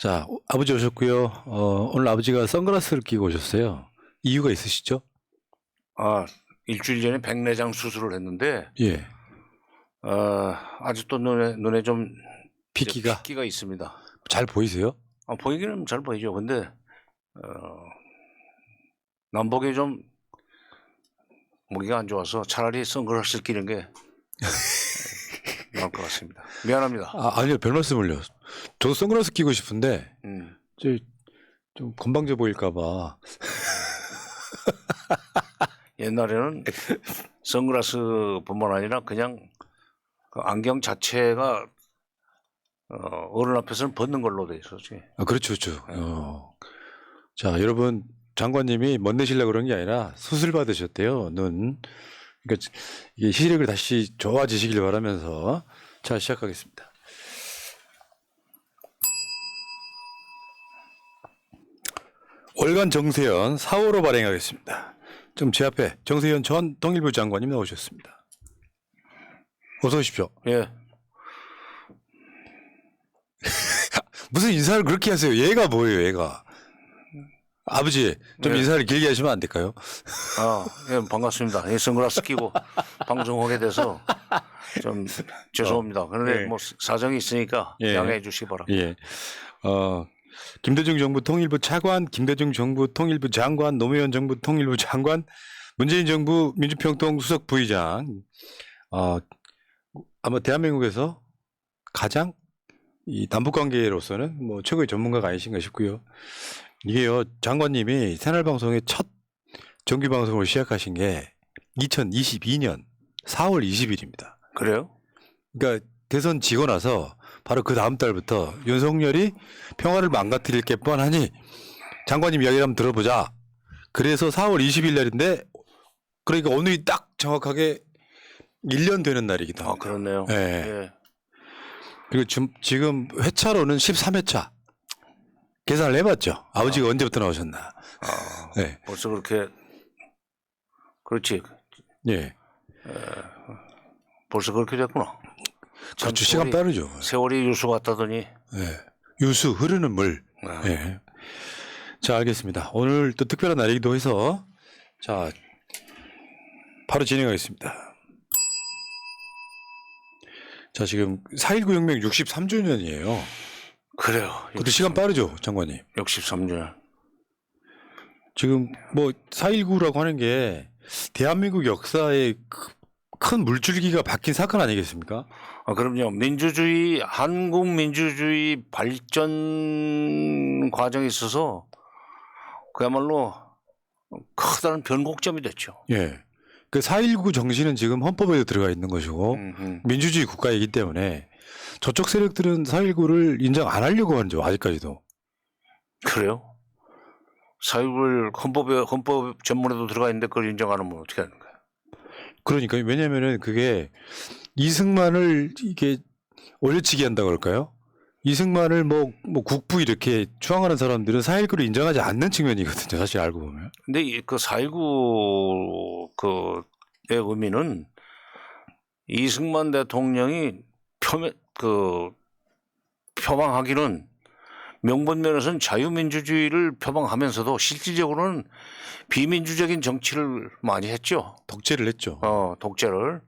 자, 아버지 오셨고요. 오늘 아버지가 선글라스를 끼고 오셨어요. 이유가 있으시죠? 일주일 전에 백내장 수술을 했는데, 예. 아직도 눈에 좀 핏기가 핏기가 있습니다. 잘 보이세요? 보이기는 잘 보이죠. 근데, 남보기 좀 보기가 안 좋아서 차라리 선글라스 끼는 게 나을 것 같습니다. 미안합니다. 아니요, 별 말씀을요. 저도 선글라스 끼고 싶은데, 좀 건방져 보일까봐. 옛날에는 선글라스뿐만 아니라 그냥 그 안경 자체가 어른 앞에서는 벗는 걸로 돼 있었지. 그렇죠, 그렇죠. 자, 여러분, 장관님이 멋내시려고 그런 게 아니라 수술 받으셨대요, 눈. 그러니까 이게 시력을 다시 좋아지시길 바라면서 자, 시작하겠습니다. 월간 정세현 4호로 발행하겠습니다. 좀 제 앞에 정세현 전 통일부 장관님 나오셨습니다. 어서 오십시오. 예. 무슨 인사를 그렇게 하세요? 얘가 뭐예요, 얘가? 아버지, 좀 네. 인사를 길게 하시면 안 될까요? 예, 반갑습니다. 이 선글라스 끼고 방송하게 돼서 좀 죄송합니다. 그런데 예. 뭐 사정이 있으니까 예. 양해해 주시기 바랍니다. 예. 김대중 정부 통일부 차관, 김대중 정부 통일부 장관, 노무현 정부 통일부 장관, 문재인 정부 민주평통 수석 부의장. 아마 대한민국에서 가장 이 남북관계로서는 뭐 최고의 전문가가 아니신가 싶고요. 이게요, 장관님이 새날방송의 첫 정규방송을 시작하신 게 2022년 4월 20일입니다. 그래요? 그러니까 대선 지고 나서 바로 그 다음 달부터 윤석열이 평화를 망가뜨릴 뻔하니 장관님 이야기를 한번 들어보자. 그래서 4월 20일 날인데, 그러니까 오늘이 딱 정확하게 1년 되는 날이기도 합니다. 그렇네요. 예. 예. 그리고 지금 회차로는 13회차. 계산을 해봤죠. 아버지가 언제부터 나오셨나. 네. 벌써 그렇게 그렇지. 예. 벌써 그렇게 됐구나. 그렇죠. 시간 빠르죠. 세월이 유수 같다더니. 예. 유수 흐르는 물. 예. 자, 알겠습니다. 오늘 또 특별한 날이기도 해서 자, 바로 진행하겠습니다. 자, 지금 4.19 혁명 63주년이에요. 그래요. 그것도 시간 빠르죠, 장관님. 63주년. 지금 뭐 4.19라고 하는 게 대한민국 역사에 큰 물줄기가 박힌 사건 아니겠습니까? 그럼요. 한국 민주주의 발전 과정에 있어서 그야말로 커다란 변곡점이 됐죠. 예. 그 4.19 정신은 지금 헌법에도 들어가 있는 것이고 민주주의 국가이기 때문에 저쪽 세력들은 4.19를 인정 안 하려고 하죠, 아직까지도. 그래요? 4.19를 헌법 전문에도 들어가 있는데 그걸 인정 안 하면 어떻게 하는 거야? 그러니까 왜냐면은 그게 이승만을 이게 올려치기 한다고 할까요? 이승만을 뭐 국부 이렇게 추앙하는 사람들은 4.19를 인정하지 않는 측면이거든요, 사실 알고 보면. 근데 그 4.19 그의 의미는 이승만 대통령이 표방하기는 명분면에서는 자유민주주의를 표방하면서도 실질적으로는 비민주적인 정치를 많이 했죠. 독재를 했죠. 독재를.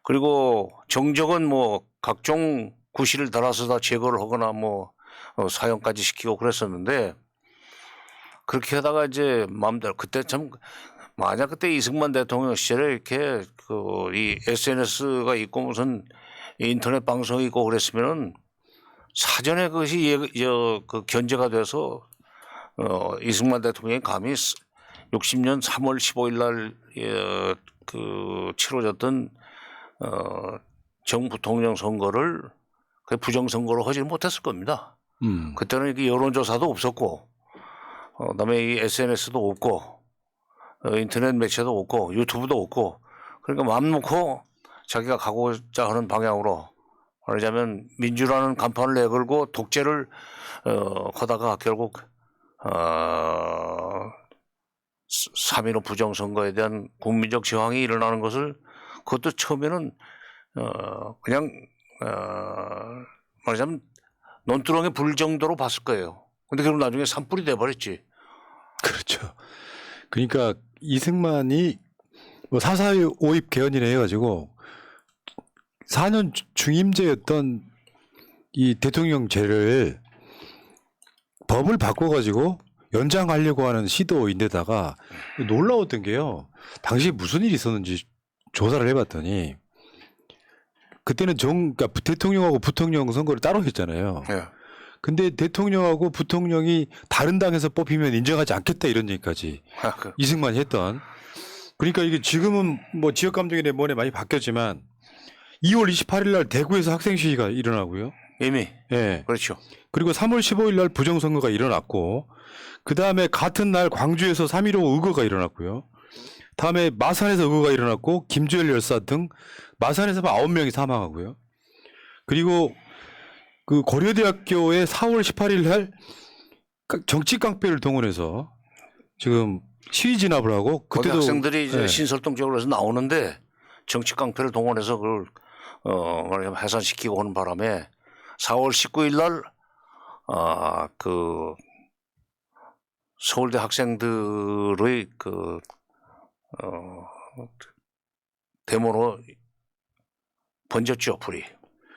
그리고 정적은 뭐 각종 구실을 달아서 다 제거를 하거나 사형까지 시키고 그랬었는데, 그렇게 하다가 이제 마음대로 그때 참 만약 그때 이승만 대통령 시절에 이렇게 이 SNS가 있고 무슨 인터넷 방송이 있고 그랬으면은 사전에 그것이 견제가 돼서 이승만 대통령이 감히 60년 3월 15일 날 치러졌던 정부통령 선거를 부정선거로 하지 못했을 겁니다. 그때는 이게 여론조사도 없었고, 그다음에 이 SNS도 없고, 인터넷 매체도 없고, 유튜브도 없고, 그러니까 마음 놓고 자기가 가고자 하는 방향으로, 말하자면 민주라는 간판을 내걸고 독재를 하다가 결국 3.15 부정선거에 대한 국민적 저항이 일어나는 것을, 그것도 처음에는 그냥 말하자면 논두렁에 불 정도로 봤을 거예요. 근데 그럼 나중에 산불이 돼버렸지. 그렇죠. 그러니까 이승만이 뭐 사사의 오입 개헌이라 해가지고 4년 중임제였던 이 대통령제를 법을 바꿔가지고 연장하려고 하는 시도인데다가 놀라웠던 게요. 당시에 무슨 일이 있었는지 조사를 해봤더니 그때는 그러니까 대통령하고 부통령 선거를 따로 했잖아요. 예. 근데 대통령하고 부통령이 다른 당에서 뽑히면 인정하지 않겠다 이런 얘기까지 이승만이 했던. 그러니까 이게 지금은 뭐 지역 감정이네 뭐네 많이 바뀌었지만 2월 28일 날 대구에서 학생 시위가 일어나고요. 이미. 예. 그렇죠. 그리고 3월 15일 날 부정선거가 일어났고 그 다음에 같은 날 광주에서 3.15 의거가 일어났고요. 다음에 마산에서 의거가 일어났고 김주열 열사 등 마산에서만 9명이 사망하고요. 그리고 그 고려대학교에 4월 18일 날 정치 깡패를 동원해서 지금 시위 진압을 하고 거기 그때도 학생들이 이제 예. 신설동적으로 해서 나오는데 정치 깡패를 동원해서 그걸 말하자면 해산시키고 하는 바람에 4월 19일 날 그 서울대 학생들의 그 데모로 번졌죠, 불이.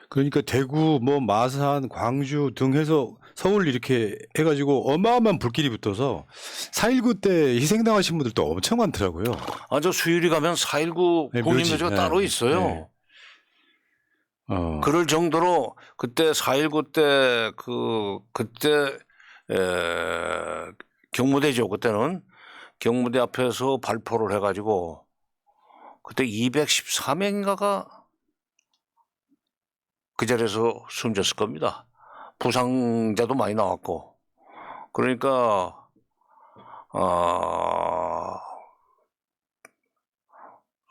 그러니까 대구 뭐 마산 광주 등 해서 서울 이렇게 해가지고 어마어마한 불길이 붙어서 4.19 때 희생당하신 분들도 엄청 많더라고요. 저 수유리 가면 4.19 네, 국립묘지가 묘지. 따로 네. 있어요. 네. 그럴 정도로 그때 4.19 때 그때 경무대죠. 그때는 경무대 앞에서 발포를 해가지고 그때 214명인가가 그 자리에서 숨졌을 겁니다. 부상자도 많이 나왔고. 그러니까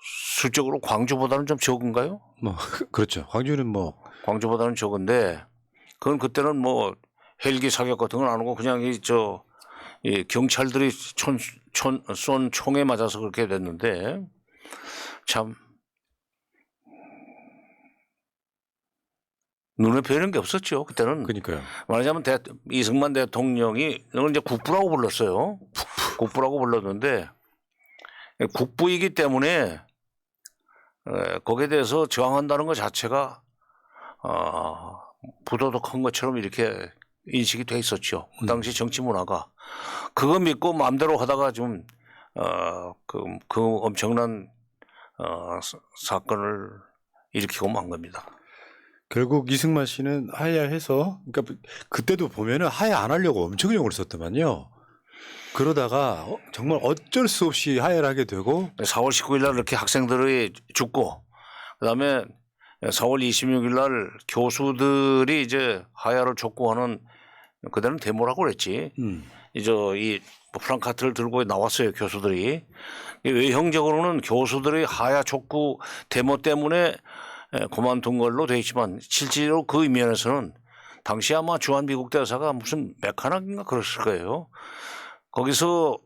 수적으로 광주보다는 좀 적은가요? 뭐 그렇죠. 광주는 뭐 광주보다는 적은데 그건 그때는 뭐 헬기 사격 같은 건 안 하고 그냥 이 경찰들이 쏜 총에 맞아서 그렇게 됐는데 참 눈에 뵈는 게 없었죠. 그때는 그러니까요. 말하자면 이승만 대통령이 이걸 이제 국부라고 불렀어요. 국부라고 불렀는데 국부이기 때문에 거기에 대해서 저항한다는 것 자체가 부도덕한 것처럼 이렇게 인식이 돼 있었죠. 그 당시 정치 문화가 그거 믿고 마음대로 하다가 좀 그 엄청난 사건을 일으키고 만 겁니다. 결국 이승만 씨는 하야해서 그러니까 그때도 보면은 하야 안 하려고 엄청 용을 썼더만요. 그러다가 정말 어쩔 수 없이 하야를 하게 되고 4월 19일 날 이렇게 학생들이 죽고 그다음에 4월 26일 날 교수들이 이제 하야를 촉구하는 그때는 데모라고 그랬지. 이제 이 프랑카트를 들고 나왔어요, 교수들이. 외형적으로는 교수들의 하야 촉구 데모 때문에 그만둔 걸로 돼 있지만 실제로 그 이면에서는 당시 아마 주한미국 대사가 무슨 메카나인가 그랬을 거예요. 거기서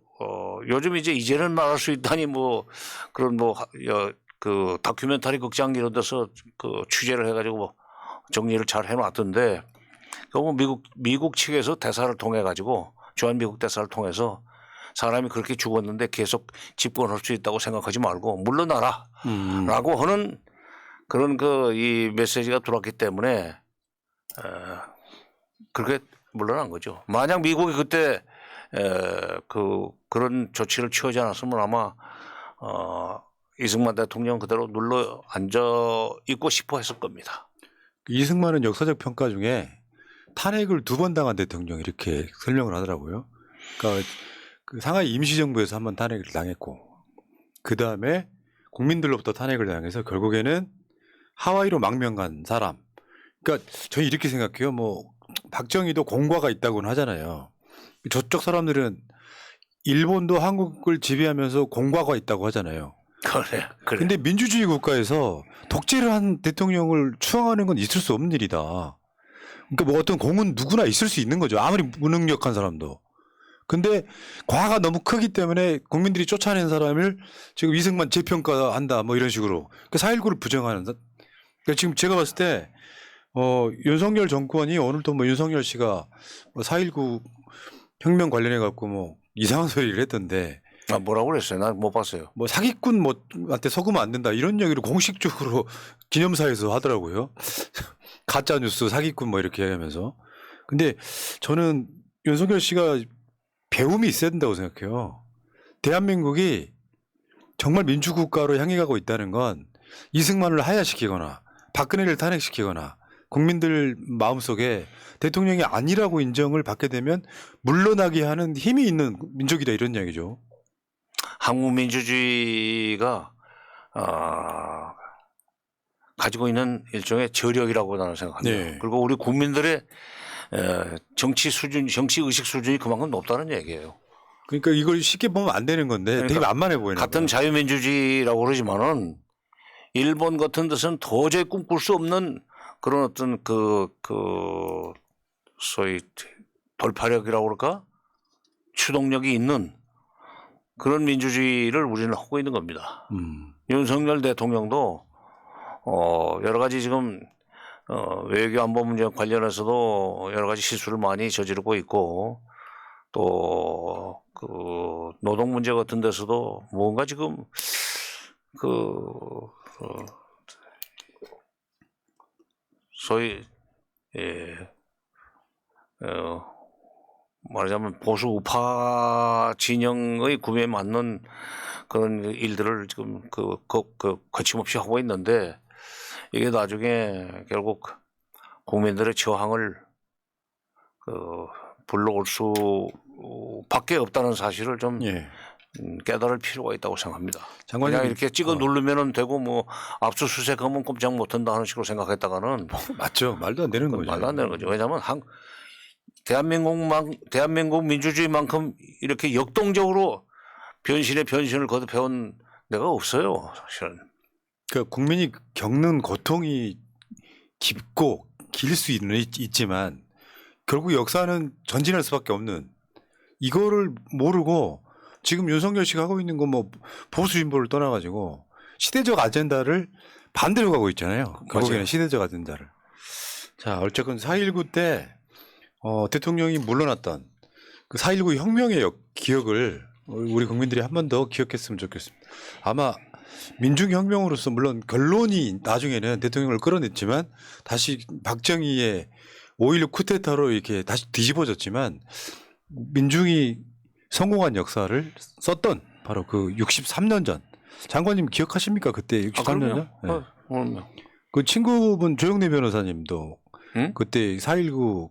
요즘 이제는 말할 수 있다니 뭐 그런 그 다큐멘터리 극장 이런 데서 그 취재를 해가지고 뭐 정리를 잘 해놨던데 그거 미국 측에서 대사를 통해 가지고 주한미국 대사를 통해서 사람이 그렇게 죽었는데 계속 집권할 수 있다고 생각하지 말고 물러나라라고 하는 그런 이 메시지가 들어왔기 때문에 그렇게 물러난 거죠. 만약 미국이 그때 그런 조치를 취하지 않았으면 아마 이승만 대통령 그대로 눌러 앉아 있고 싶어 했을 겁니다. 이승만은 역사적 평가 중에 탄핵을 2번 당한 대통령 이렇게 설명을 하더라고요. 그러니까 그 상하이 임시정부에서 한번 탄핵을 당했고 그 다음에 국민들로부터 탄핵을 당해서 결국에는 하와이로 망명 간 사람. 그러니까 저희 이렇게 생각해요. 뭐 박정희도 공과가 있다고는 하잖아요. 저쪽 사람들은 일본도 한국을 지배하면서 공과가 있다고 하잖아요. 그래. 근데 민주주의 국가에서 독재를 한 대통령을 추앙하는 건 있을 수 없는 일이다. 그러니까 뭐 어떤 공은 누구나 있을 수 있는 거죠. 아무리 무능력한 사람도. 근데 과가 너무 크기 때문에 국민들이 쫓아낸 사람을 지금 이승만 재평가한다 뭐 이런 식으로. 그 4.19를 부정하는. 그러니까 지금 제가 봤을 때 윤석열 정권이 오늘도 뭐 윤석열 씨가 뭐 4.19 혁명 관련해 갖고 뭐 이상한 소리를 했던데 아, 뭐라고 그랬어요? 난 못 봤어요. 뭐 사기꾼 뭐한테 속으면 안 된다 이런 얘기를 공식적으로 기념사에서 하더라고요. 가짜 뉴스 사기꾼 뭐 이렇게 얘기하면서. 근데 저는 윤석열 씨가 배움이 있어야 된다고 생각해요. 대한민국이 정말 민주국가로 향해 가고 있다는 건 이승만을 하야시키거나 박근혜를 탄핵시키거나 국민들 마음속에 대통령이 아니라고 인정을 받게 되면 물러나게 하는 힘이 있는 민족이다 이런 이야기죠. 한국 민주주의가 가지고 있는 일종의 저력이라고 나는 생각합니다. 네. 그리고 우리 국민들의 정치 수준, 정치 의식 수준이 그만큼 높다는 얘기예요. 그러니까 이걸 쉽게 보면 안 되는 건데 되게 그러니까 만만해 보이는 같은 자유민주주의라고 그러지만은 일본 같은 데서는 도저히 꿈꿀 수 없는 그런 어떤 소위 돌파력이라고 그럴까? 추동력이 있는 그런 민주주의를 우리는 하고 있는 겁니다. 윤석열 대통령도 여러 가지 지금 외교 안보 문제 관련해서도 여러 가지 실수를 많이 저지르고 있고 또 그 노동 문제 같은 데서도 뭔가 지금 소위 말하자면 보수 우파 진영의 구매에 맞는 그런 일들을 지금 거침없이 하고 있는데 이게 나중에 결국 국민들의 저항을 불러올 수밖에 없다는 사실을 좀 예. 깨달을 필요가 있다고 생각합니다. 장관님 그냥 이렇게 찍어 누르면은 되고 뭐 압수수색하면 꼼짝 못한다 하는 식으로 생각했다가는 맞죠. 말도 안 되는 거죠. 말도 안 되는 거죠. 왜냐하면 대한민국 민주주의만큼 이렇게 역동적으로 변신의 변신을 거듭해온 데가 없어요, 사실은. 그러니까 국민이 겪는 고통이 깊고 길 수 있지만 결국 역사는 전진할 수밖에 없는 이거를 모르고 지금 윤석열 씨가 하고 있는 건 뭐 보수 진보를 떠나가지고 시대적 아젠다를 반대로 가고 있잖아요. 결국에는 맞아요. 시대적 아젠다를. 자, 어쨌건 4.19 때 대통령이 물러났던 그 4.19 혁명의 기억을 우리 국민들이 한 번 더 기억했으면 좋겠습니다. 아마 민중혁명으로서 물론 결론이 나중에는 대통령을 끌어냈지만 다시 박정희의 5.16 쿠데타로 이렇게 다시 뒤집어졌지만 민중이 성공한 역사를 썼던 바로 그 63년 전. 장관님 기억하십니까? 그때 63년 전? 그럼요. 그 친구분 조영래 변호사님도 응? 그때 4.19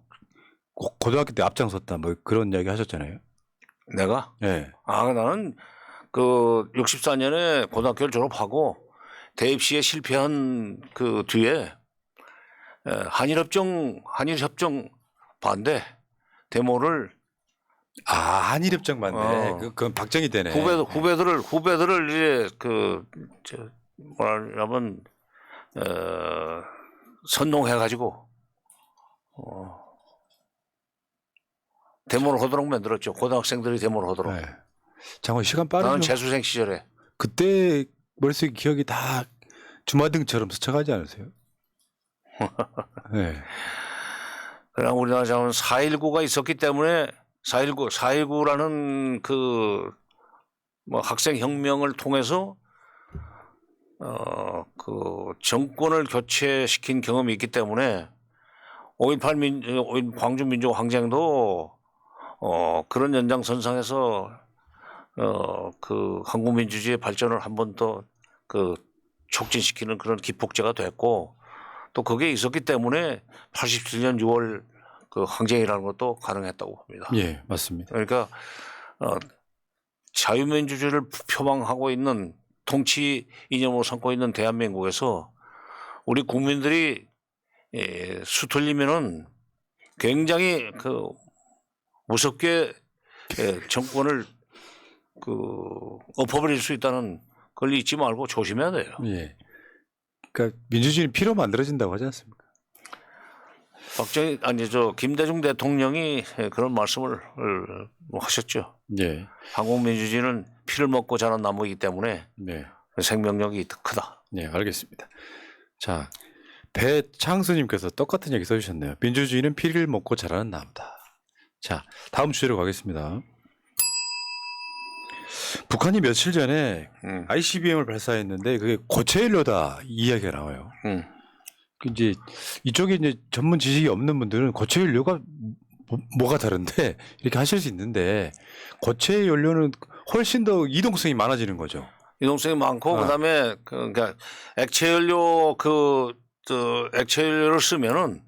고등학교 때 앞장섰다 뭐 그런 이야기 하셨잖아요. 내가? 네. 나는 그 64년에 고등학교를 졸업하고 대입시에 실패한 그 뒤에 한일협정 반대 데모를 한일협정 맞네. 그건 박정희 때네. 후배들을 이제 뭐라면 선동해가지고 데모를 하도록 만들었죠. 고등학생들이 데모를 하도록. 네. 장관 시간 빠르죠. 나는 재수생 시절에. 그때 머릿속에 기억이 다 주마등처럼 스쳐가지 않으세요? 네. 그냥 우리나라 자면 4.19가 있었기 때문에 4.19라는 뭐 학생혁명을 통해서 그 정권을 교체시킨 경험이 있기 때문에 5.18 광주민주항쟁도 그런 연장선상에서 그 한국 민주주의의 발전을 한 번 더 촉진시키는 그런 기폭제가 됐고 또 그게 있었기 때문에 87년 6월 그 항쟁이라는 것도 가능했다고 봅니다. 예, 맞습니다. 그러니까 자유민주주의를 표방하고 있는 통치 이념으로 삼고 있는 대한민국에서 우리 국민들이 수틀리면은 굉장히 무섭게 정권을 엎어버릴 수 있다는 걸 잊지 말고 조심해야 돼요. 예. 그러니까 민주주의는 피로 만들어진다고 하지 않습니까? 김대중 대통령이 그런 말씀을 하셨죠. 예. 한국 민주주의는 피를 먹고 자란 나무이기 때문에 네. 생명력이 크다. 네, 알겠습니다. 자, 배창수님께서 똑같은 얘기 써주셨네요. 민주주의는 피리를 먹고 자라는 나무다. 자, 다음 주제로 가겠습니다. 북한이 며칠 전에 ICBM을 발사했는데 그게 고체 연료다 이야기가 나와요. 그 이제 이쪽에 이제 전문 지식이 없는 분들은 고체 연료가 뭐가 다른데 이렇게 하실 수 있는데 고체 연료는 훨씬 더 이동성이 많아지는 거죠. 이동성이 많고 그다음에 그러니까 액체 연료 액체 연료를 쓰면은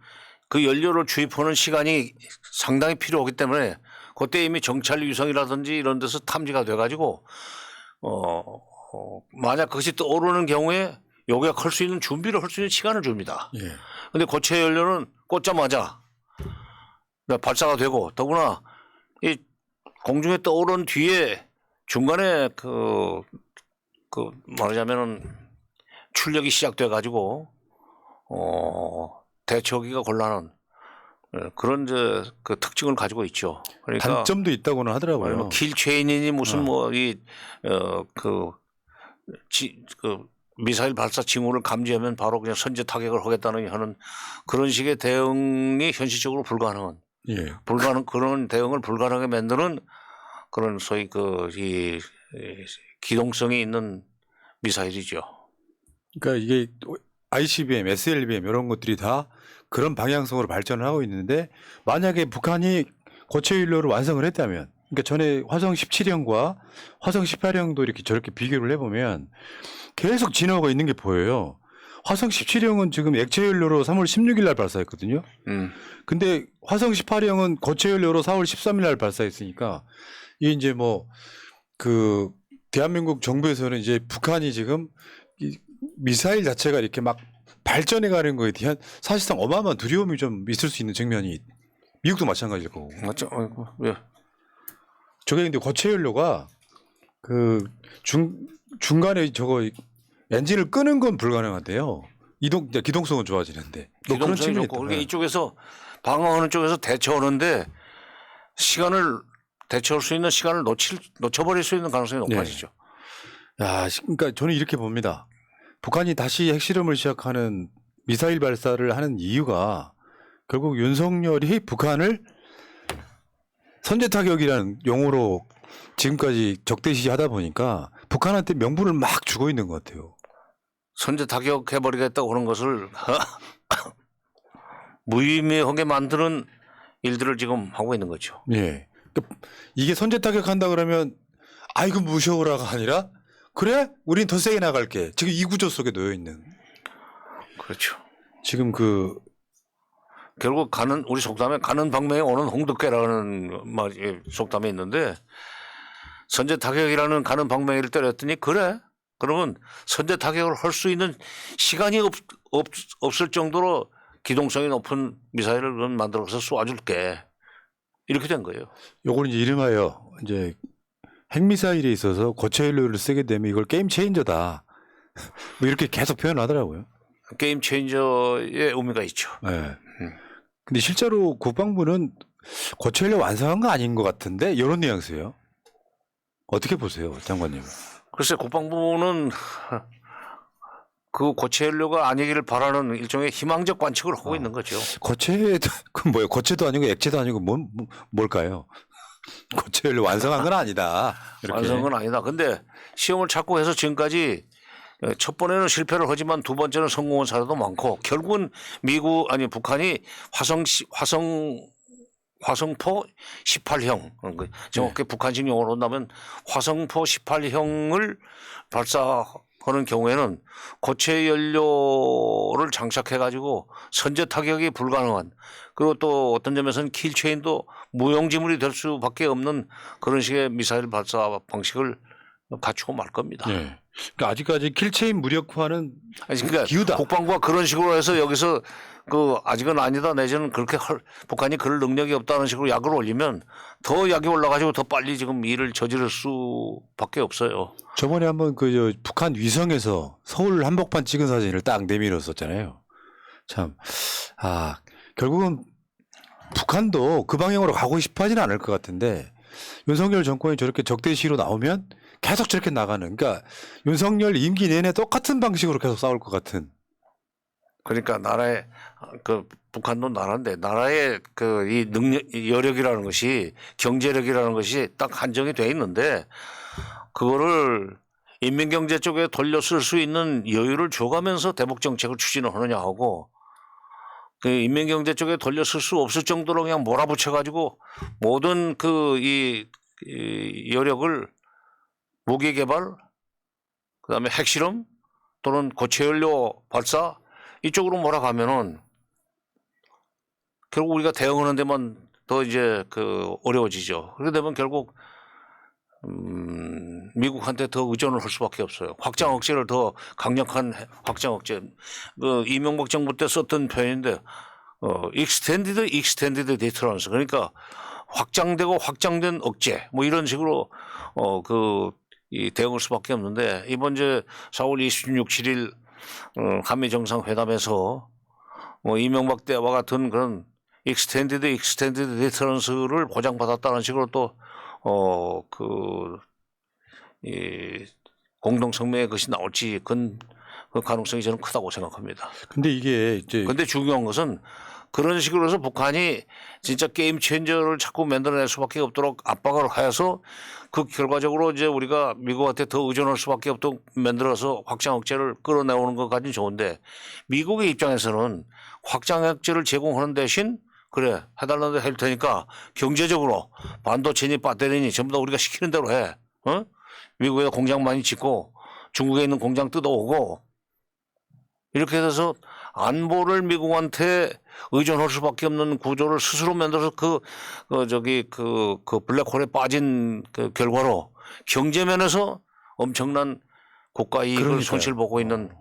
그 연료를 주입하는 시간이 상당히 필요하기 때문에 그때 이미 정찰 위성이라든지 이런 데서 탐지가 돼가지고 만약 그것이 떠오르는 경우에 요격할 수 있는 준비를 할 수 있는 시간을 줍니다. 예. 근데 고체 연료는 꽂자마자 발사가 되고 더구나 이 공중에 떠오른 뒤에 중간에 말하자면은 출력이 시작돼 가지고 대처하기가 곤란한 그런 그 특징을 가지고 있죠. 그러니까 단점도 있다고는 하더라고요. 킬체인이니 무슨 미사일 발사 징후를 감지하면 바로 그냥 선제 타격을 하겠다는 하는 그런 식의 대응이 현실적으로 불가능한 예. 그런 대응을 불가능하게 만드는 그런 소위 이 기동성이 있는 미사일이죠. 그러니까 이게 ICBM, SLBM 이런 것들이 다 그런 방향성으로 발전을 하고 있는데 만약에 북한이 고체 연료를 완성을 했다면 그러니까 전에 화성 17형과 화성 18형도 이렇게 저렇게 비교를 해보면 계속 진화가 있는 게 보여요. 화성 17형은 지금 액체 연료로 3월 16일 날 발사했거든요. 근데 화성 18형은 고체 연료로 4월 13일 날 발사했으니까 이게 이제 대한민국 정부에서는 이제 북한이 지금 이 미사일 자체가 이렇게 막 발전해 가는 거에 대한 사실상 어마어마한 두려움이 좀 있을 수 있는 측면이 미국도 마찬가지일 거고. 맞죠? 예. 저게 근데 고체 연료가 중간에 저거 엔진을 끄는 건 불가능한데요. 기동성은 좋아지는데. 그런 기동성이 측면이 좋고 있다. 그러니까 이쪽에서 방어하는 쪽에서 대처하는데 대처할 수 있는 시간을 놓쳐버릴 수 있는 가능성이 높아지죠. 야, 그러니까 저는 이렇게 봅니다. 북한이 다시 핵실험을 시작하는 미사일 발사를 하는 이유가 결국 윤석열이 북한을 선제 타격이라는 용어로 지금까지 적대시하다 보니까 북한한테 명분을 막 주고 있는 것 같아요. 선제 타격해버리겠다고 그런 것을 무의미하게 만드는 일들을 지금 하고 있는 거죠. 예. 그러니까 이게 선제 타격한다 그러면 아이고 무셔오라가 아니라 그래? 우린 더 세게 나갈게. 지금 이 구조 속에 놓여 있는. 그렇죠. 지금 결국 우리 속담에 가는 방면에 오는 홍두깨라는 속담이 있는데 선제 타격이라는 가는 방망이를 때렸더니 그래? 그러면 선제 타격을 할 수 있는 시간이 없을 정도로 기동성이 높은 미사일을 만들어서 쏘아줄게. 이렇게 된 거예요. 요거는 이제 이름하여 이제 핵미사일에 있어서 고체 연료를 쓰게 되면 이걸 게임 체인저다. 뭐 이렇게 계속 표현하더라고요. 게임 체인저의 의미가 있죠. 네. 근데 실제로 국방부는 고체 연료 완성한 거 아닌 것 같은데 이런 뉘앙스예요. 어떻게 보세요, 장관님? 글쎄 국방부는 그 고체 연료가 아니기를 바라는 일종의 희망적 관측을 하고 있는 거죠. 고체도 뭐예요? 고체도 아니고 액체도 아니고 뭘까요? 고체 연료 완성한 건 아니다. 이렇게. 완성은 건 아니다. 근데 시험을 자꾸 해서 지금까지 첫 번에는 실패를 하지만 두 번째는 성공한 사례도 많고 결국은 북한이 화성포 18형 정확히 북한식 용어로 한다면 화성포 18형을 발사하는 경우에는 고체 연료를 장착해 가지고 선제 타격이 불가능한 그리고 또 어떤 점에서는 킬체인도 무용지물이 될 수밖에 없는 그런 식의 미사일 발사 방식을 갖추고 말 겁니다. 네. 그러니까 아직까지 킬체인 무력화는 그러니까 기우다. 국방부가 그런 식으로 해서 여기서 아직은 아니다 내지는 그렇게 북한이 그럴 능력이 없다는 식으로 약을 올리면 더 약이 올라가지고 더 빨리 지금 일을 저지를 수밖에 없어요. 저번에 한번 북한 위성에서 서울 한복판 찍은 사진을 딱 내밀었었잖아요. 참, 결국은 북한도 그 방향으로 가고 싶어 하지는 않을 것 같은데 윤석열 정권이 저렇게 적대시로 나오면 계속 저렇게 나가는. 그러니까 윤석열 임기 내내 똑같은 방식으로 계속 싸울 것 같은. 그러니까 나라의 그 북한도 나라인데 나라의 그 이 능력, 이 여력이라는 것이 경제력이라는 것이 딱 한정이 돼 있는데 그거를 인민경제 쪽에 돌려 쓸 수 있는 여유를 줘가면서 대북 정책을 추진을 하느냐 하고 그 인민경제 쪽에 돌려 쓸 수 없을 정도로 그냥 몰아붙여 가지고 모든 그 이 여력을 무기 개발 그다음에 핵실험 또는 고체연료 발사 이쪽으로 몰아가면은 결국 우리가 대응하는 데만 더 이제 그 어려워지죠. 그렇게 되면 결국 미국한테 더 의존을 할 수밖에 없어요. 확장 억제를 더 강력한 확장 억제. 그 이명박 정부 때 썼던 표현인데 extended deterrence 그러니까 확장되고 확장된 억제 뭐 이런 식으로 이 대응할 수밖에 없는데 이번 이제 4월 26, 7일 한미 정상회담에서 뭐 이명박 때와 같은 그런 extended deterrence를 보장받았다는 식으로 또 이 공동 성명에 그것이 나올지 그 가능성이 저는 크다고 생각합니다. 근데 이게 이제 근데 중요한 것은 그런 식으로 해서 북한이 진짜 게임 체인저를 자꾸 만들어낼 수밖에 없도록 압박을 하여서 그 결과적으로 이제 우리가 미국한테 더 의존할 수밖에 없도록 만들어서 확장 억제를 끌어내오는 것까지는 좋은데 미국의 입장에서는 확장 억제를 제공하는 대신 그래 해달라는 대로 할 테니까 경제적으로 반도체니 배터리니 전부 다 우리가 시키는 대로 해. 미국에 공장 많이 짓고 중국에 있는 공장 뜯어오고 이렇게 해서 안보를 미국한테 의존할 수밖에 없는 구조를 스스로 만들어서 그 블랙홀에 빠진 그 결과로 경제면에서 엄청난 국가 이익을 그러니까요. 손실 보고 있는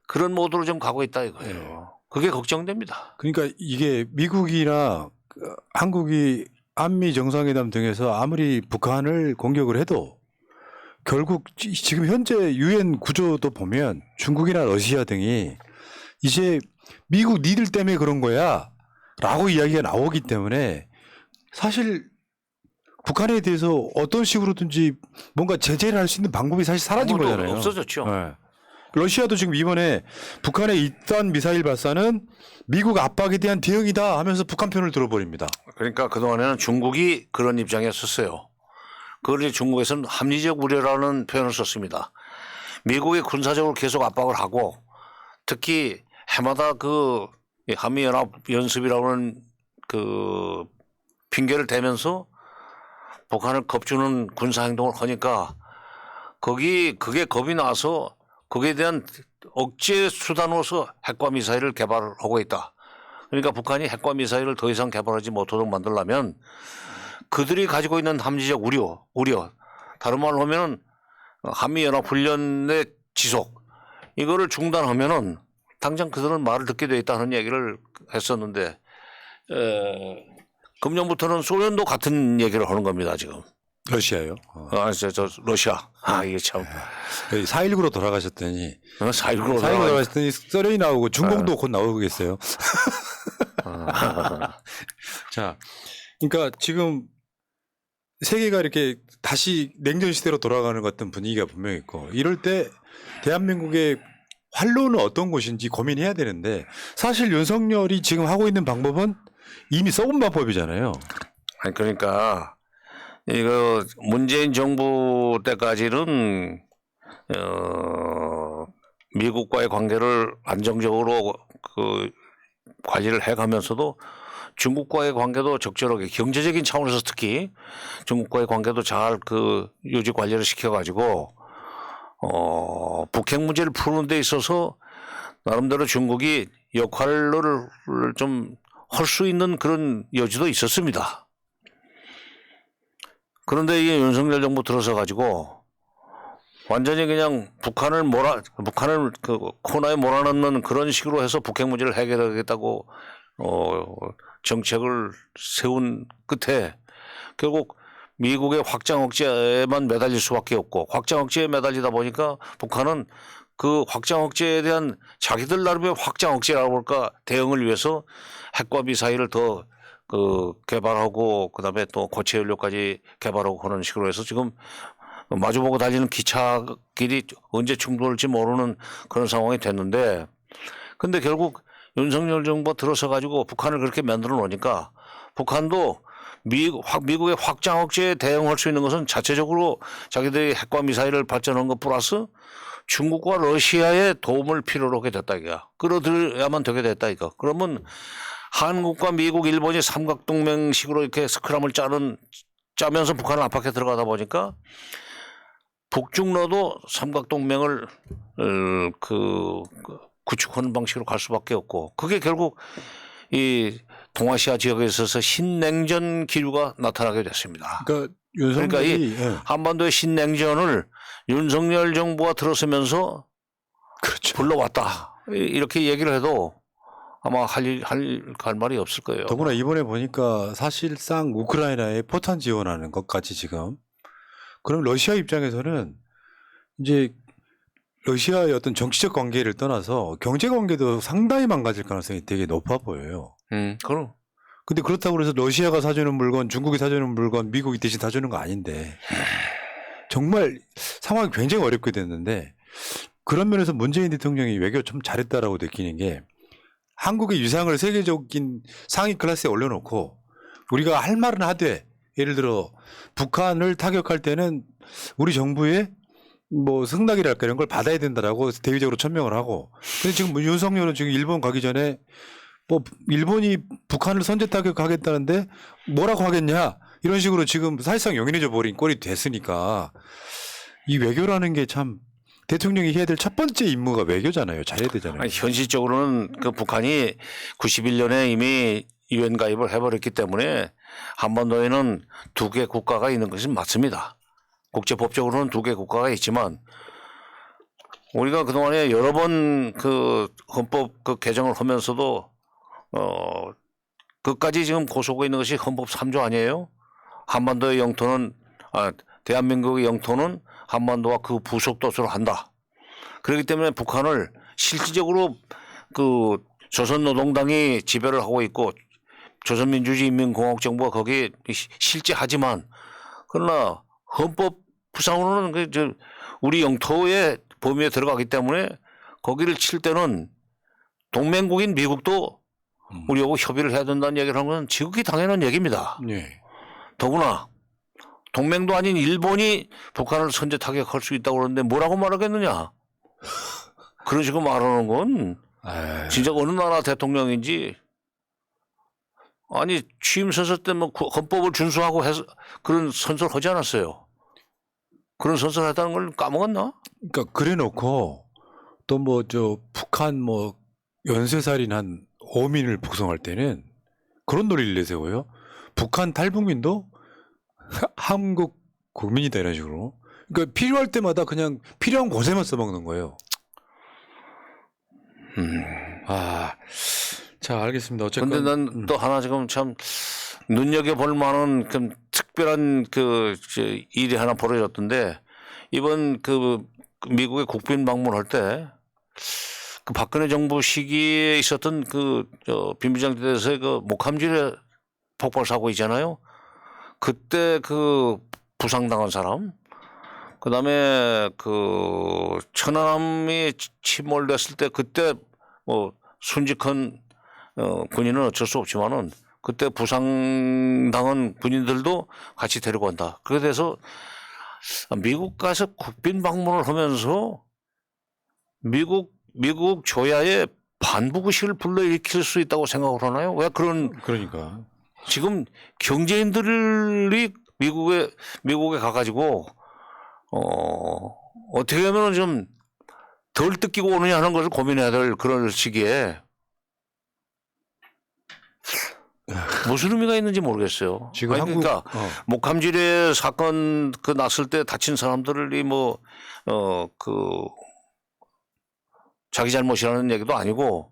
그런 모드로 좀 가고 있다 이거예요. 그게 걱정됩니다. 그러니까 이게 미국이나 한국이 한미 정상회담 등에서 아무리 북한을 공격을 해도 결국 지금 현재 유엔 구조도 보면 중국이나 러시아 등이 이제 미국 니들 때문에 그런 거야 라고 이야기가 나오기 때문에 사실 북한에 대해서 어떤 식으로든지 뭔가 제재를 할 수 있는 방법이 사실 사라진 아무것도 거잖아요. 없어졌죠. 네. 러시아도 지금 이번에 북한의 이딴 미사일 발사는 미국 압박에 대한 대응이다 하면서 북한 편을 들어버립니다. 그러니까 그동안에는 중국이 그런 입장에 섰어요. 그걸 이제 중국에서는 합리적 우려라는 표현을 썼습니다. 미국이 군사적으로 계속 압박을 하고 특히 해마다 그 한미연합연습이라고 하는 그 핑계를 대면서 북한을 겁주는 군사행동을 하니까 그게 겁이 나서 거기에 대한 억제 수단으로서 핵과 미사일을 개발하고 있다. 그러니까 북한이 핵과 미사일을 더 이상 개발하지 못하도록 만들려면 그들이 가지고 있는 함지적 우려 다른 말로 하면 한미연합훈련의 지속 이거를 중단하면은 당장 그들은 말을 듣게 돼 있다는 얘기를 했었는데 금년부터는 소련도 같은 얘기를 하는 겁니다 지금. 러시아요? 저 러시아. 이게 참. 4.19로 돌아가셨더니 4.19로 돌아가셨더니 소련이 나오고 중공도 곧 나오겠어요. 자, 그러니까 지금 세계가 이렇게 다시 냉전 시대로 돌아가는 것 같은 분위기가 분명히 있고 이럴 때 대한민국의 활로는 어떤 곳인지 고민해야 되는데 사실 윤석열이 지금 하고 있는 방법은 이미 써본 방법이잖아요. 아니 그러니까 이거 문재인 정부 때까지는 미국과의 관계를 안정적으로 그 관리를 해가면서도 중국과의 관계도 적절하게 경제적인 차원에서 특히 중국과의 관계도 잘 그 유지 관리를 시켜가지고 북핵 문제를 푸는 데 있어서 나름대로 중국이 역할을 좀 할 수 있는 그런 여지도 있었습니다. 그런데 이게 윤석열 정부 들어서 가지고 완전히 그냥 북한을 그 코너에 몰아넣는 그런 식으로 해서 북핵 문제를 해결하겠다고 정책을 세운 끝에 결국 미국의 확장 억제에만 매달릴 수밖에 없고 확장 억제에 매달리다 보니까 북한은 그 확장 억제에 대한 자기들 나름의 확장 억제라고 할까 대응을 위해서 핵과 미사일을 더 개발하고 그다음에 또 고체 연료까지 개발하고 그런 식으로 해서 지금 마주보고 달리는 기차길이 언제 충돌할지 모르는 그런 상황이 됐는데 근데 결국 윤석열 정부가 들어서 가지고 북한을 그렇게 만들어 놓으니까 북한도 미국의 확장 억제에 대응할 수 있는 것은 자체적으로 자기들이 핵과 미사일을 발전한 것 플러스 중국과 러시아의 도움을 필요로 하게 됐다 이거야. 끌어들여야만 되게 됐다 이거. 그러면 한국과 미국, 일본이 삼각동맹식으로 이렇게 스크럼을 짜면서 북한을 압박해 들어가다 보니까 북중러도 삼각동맹을 구축하는 방식으로 갈 수밖에 없고 그게 결국 이 동아시아 지역에 있어서 신냉전 기류가 나타나게 됐습니다. 그러니까 그러니까 윤석열이 이 한반도의 신냉전을 윤석열 정부가 들어서면서 그렇죠. 불러왔다 이렇게 얘기를 해도 아마 할 말이 없을 거예요. 더구나 이번에 보니까 사실상 우크라이나에 포탄 지원하는 것까지 지금 그럼 러시아 입장에서는 이제 러시아의 어떤 정치적 관계를 떠나서 경제 관계도 상당히 망가질 가능성이 되게 높아 보여요. 그럼 근데 그렇다고 해서 러시아가 사주는 물건, 중국이 사주는 물건, 미국이 대신 사주는 거 아닌데 정말 상황이 굉장히 어렵게 됐는데 그런 면에서 문재인 대통령이 외교 좀 잘했다라고 느끼는 게 한국의 위상을 세계적인 상위 클래스에 올려놓고 우리가 할 말은 하되 예를 들어 북한을 타격할 때는 우리 정부의 뭐 승낙이랄까 이런 걸 받아야 된다라고 대외적으로 천명을 하고 근데 지금 윤석열은 지금 일본 가기 전에 뭐 일본이 북한을 선제 타격하겠다는데 뭐라고 하겠냐 이런 식으로 지금 사실상 용인해져 버린 꼴이 됐으니까 이 외교라는 게 참 대통령이 해야 될 첫 번째 임무가 외교잖아요. 잘해야 되잖아요. 아니, 현실적으로는 그 북한이 91년에 이미 유엔 가입을 해버렸기 때문에 한반도에는 두 개 국가가 있는 것은 맞습니다. 국제법적으로는 두 개 국가가 있지만 우리가 그동안에 여러 번 그 헌법 그 개정을 하면서도 그까지 지금 고소하고 있는 것이 헌법 3조 아니에요? 한반도의 영토는 대한민국의 영토는 한반도와 그 부속 도서로 한다. 그렇기 때문에 북한을 실질적으로 그 조선노동당이 지배를 하고 있고 조선민주주의인민공화국 정부가 거기에 실제 하지만 그러나 헌법상으로는 우리 영토의 범위에 들어가기 때문에 거기를 칠 때는 동맹국인 미국도 우리하고 협의를 해야 된다는 얘기를 하는 건 지극히 당연한 얘기입니다. 네. 더구나 동맹도 아닌 일본이 북한을 선제 타격할 수 있다고 그러는데 뭐라고 말하겠느냐. 그런 식으로 말하는 건 진짜 어느 나라 대통령인지 아니 취임 선서 때 뭐 헌법을 준수하고 해서 그런 선서를 하지 않았어요. 그런 선서를 했다는 걸 까먹었나? 그러니까 그래놓고 또 뭐 저 북한 뭐 연쇄살인한 어민을 북송할 때는 그런 논리를 내세워요. 북한 탈북민도 한국 국민이다 이런 식으로. 그러니까 필요할 때마다 그냥 필요한 곳에만 써먹는 거예요. 자 알겠습니다. 어쨌건. 근데 난 또 하나 지금 참 눈여겨볼 만한 그 특별한 일이 하나 벌어졌던데 이번 그 미국의 국빈 방문할 때 그 박근혜 정부 시기에 있었던 빈비장지대에서의 그 목함질의 폭발 사고 있잖아요. 그때 그 부상당한 사람, 그 다음에 그 천안함이 침몰됐을 때 그때 뭐 순직한 군인은 어쩔 수 없지만은 그때 부상당한 군인들도 같이 데리고 간다. 그래 돼서 미국 가서 국빈 방문을 하면서 미국 조야의 반부의식을 불러일으킬 수 있다고 생각을 하나요? 왜 그러니까 지금 경제인들이 미국에 가가지고 어떻게 하면 좀 덜 뜯기고 오느냐 하는 것을 고민해야 될 그런 시기에 무슨 의미가 있는지 모르겠어요. 지금 아니, 한국 그러니까 목함질의 사건 났을 때 다친 사람들이 자기 잘못이라는 얘기도 아니고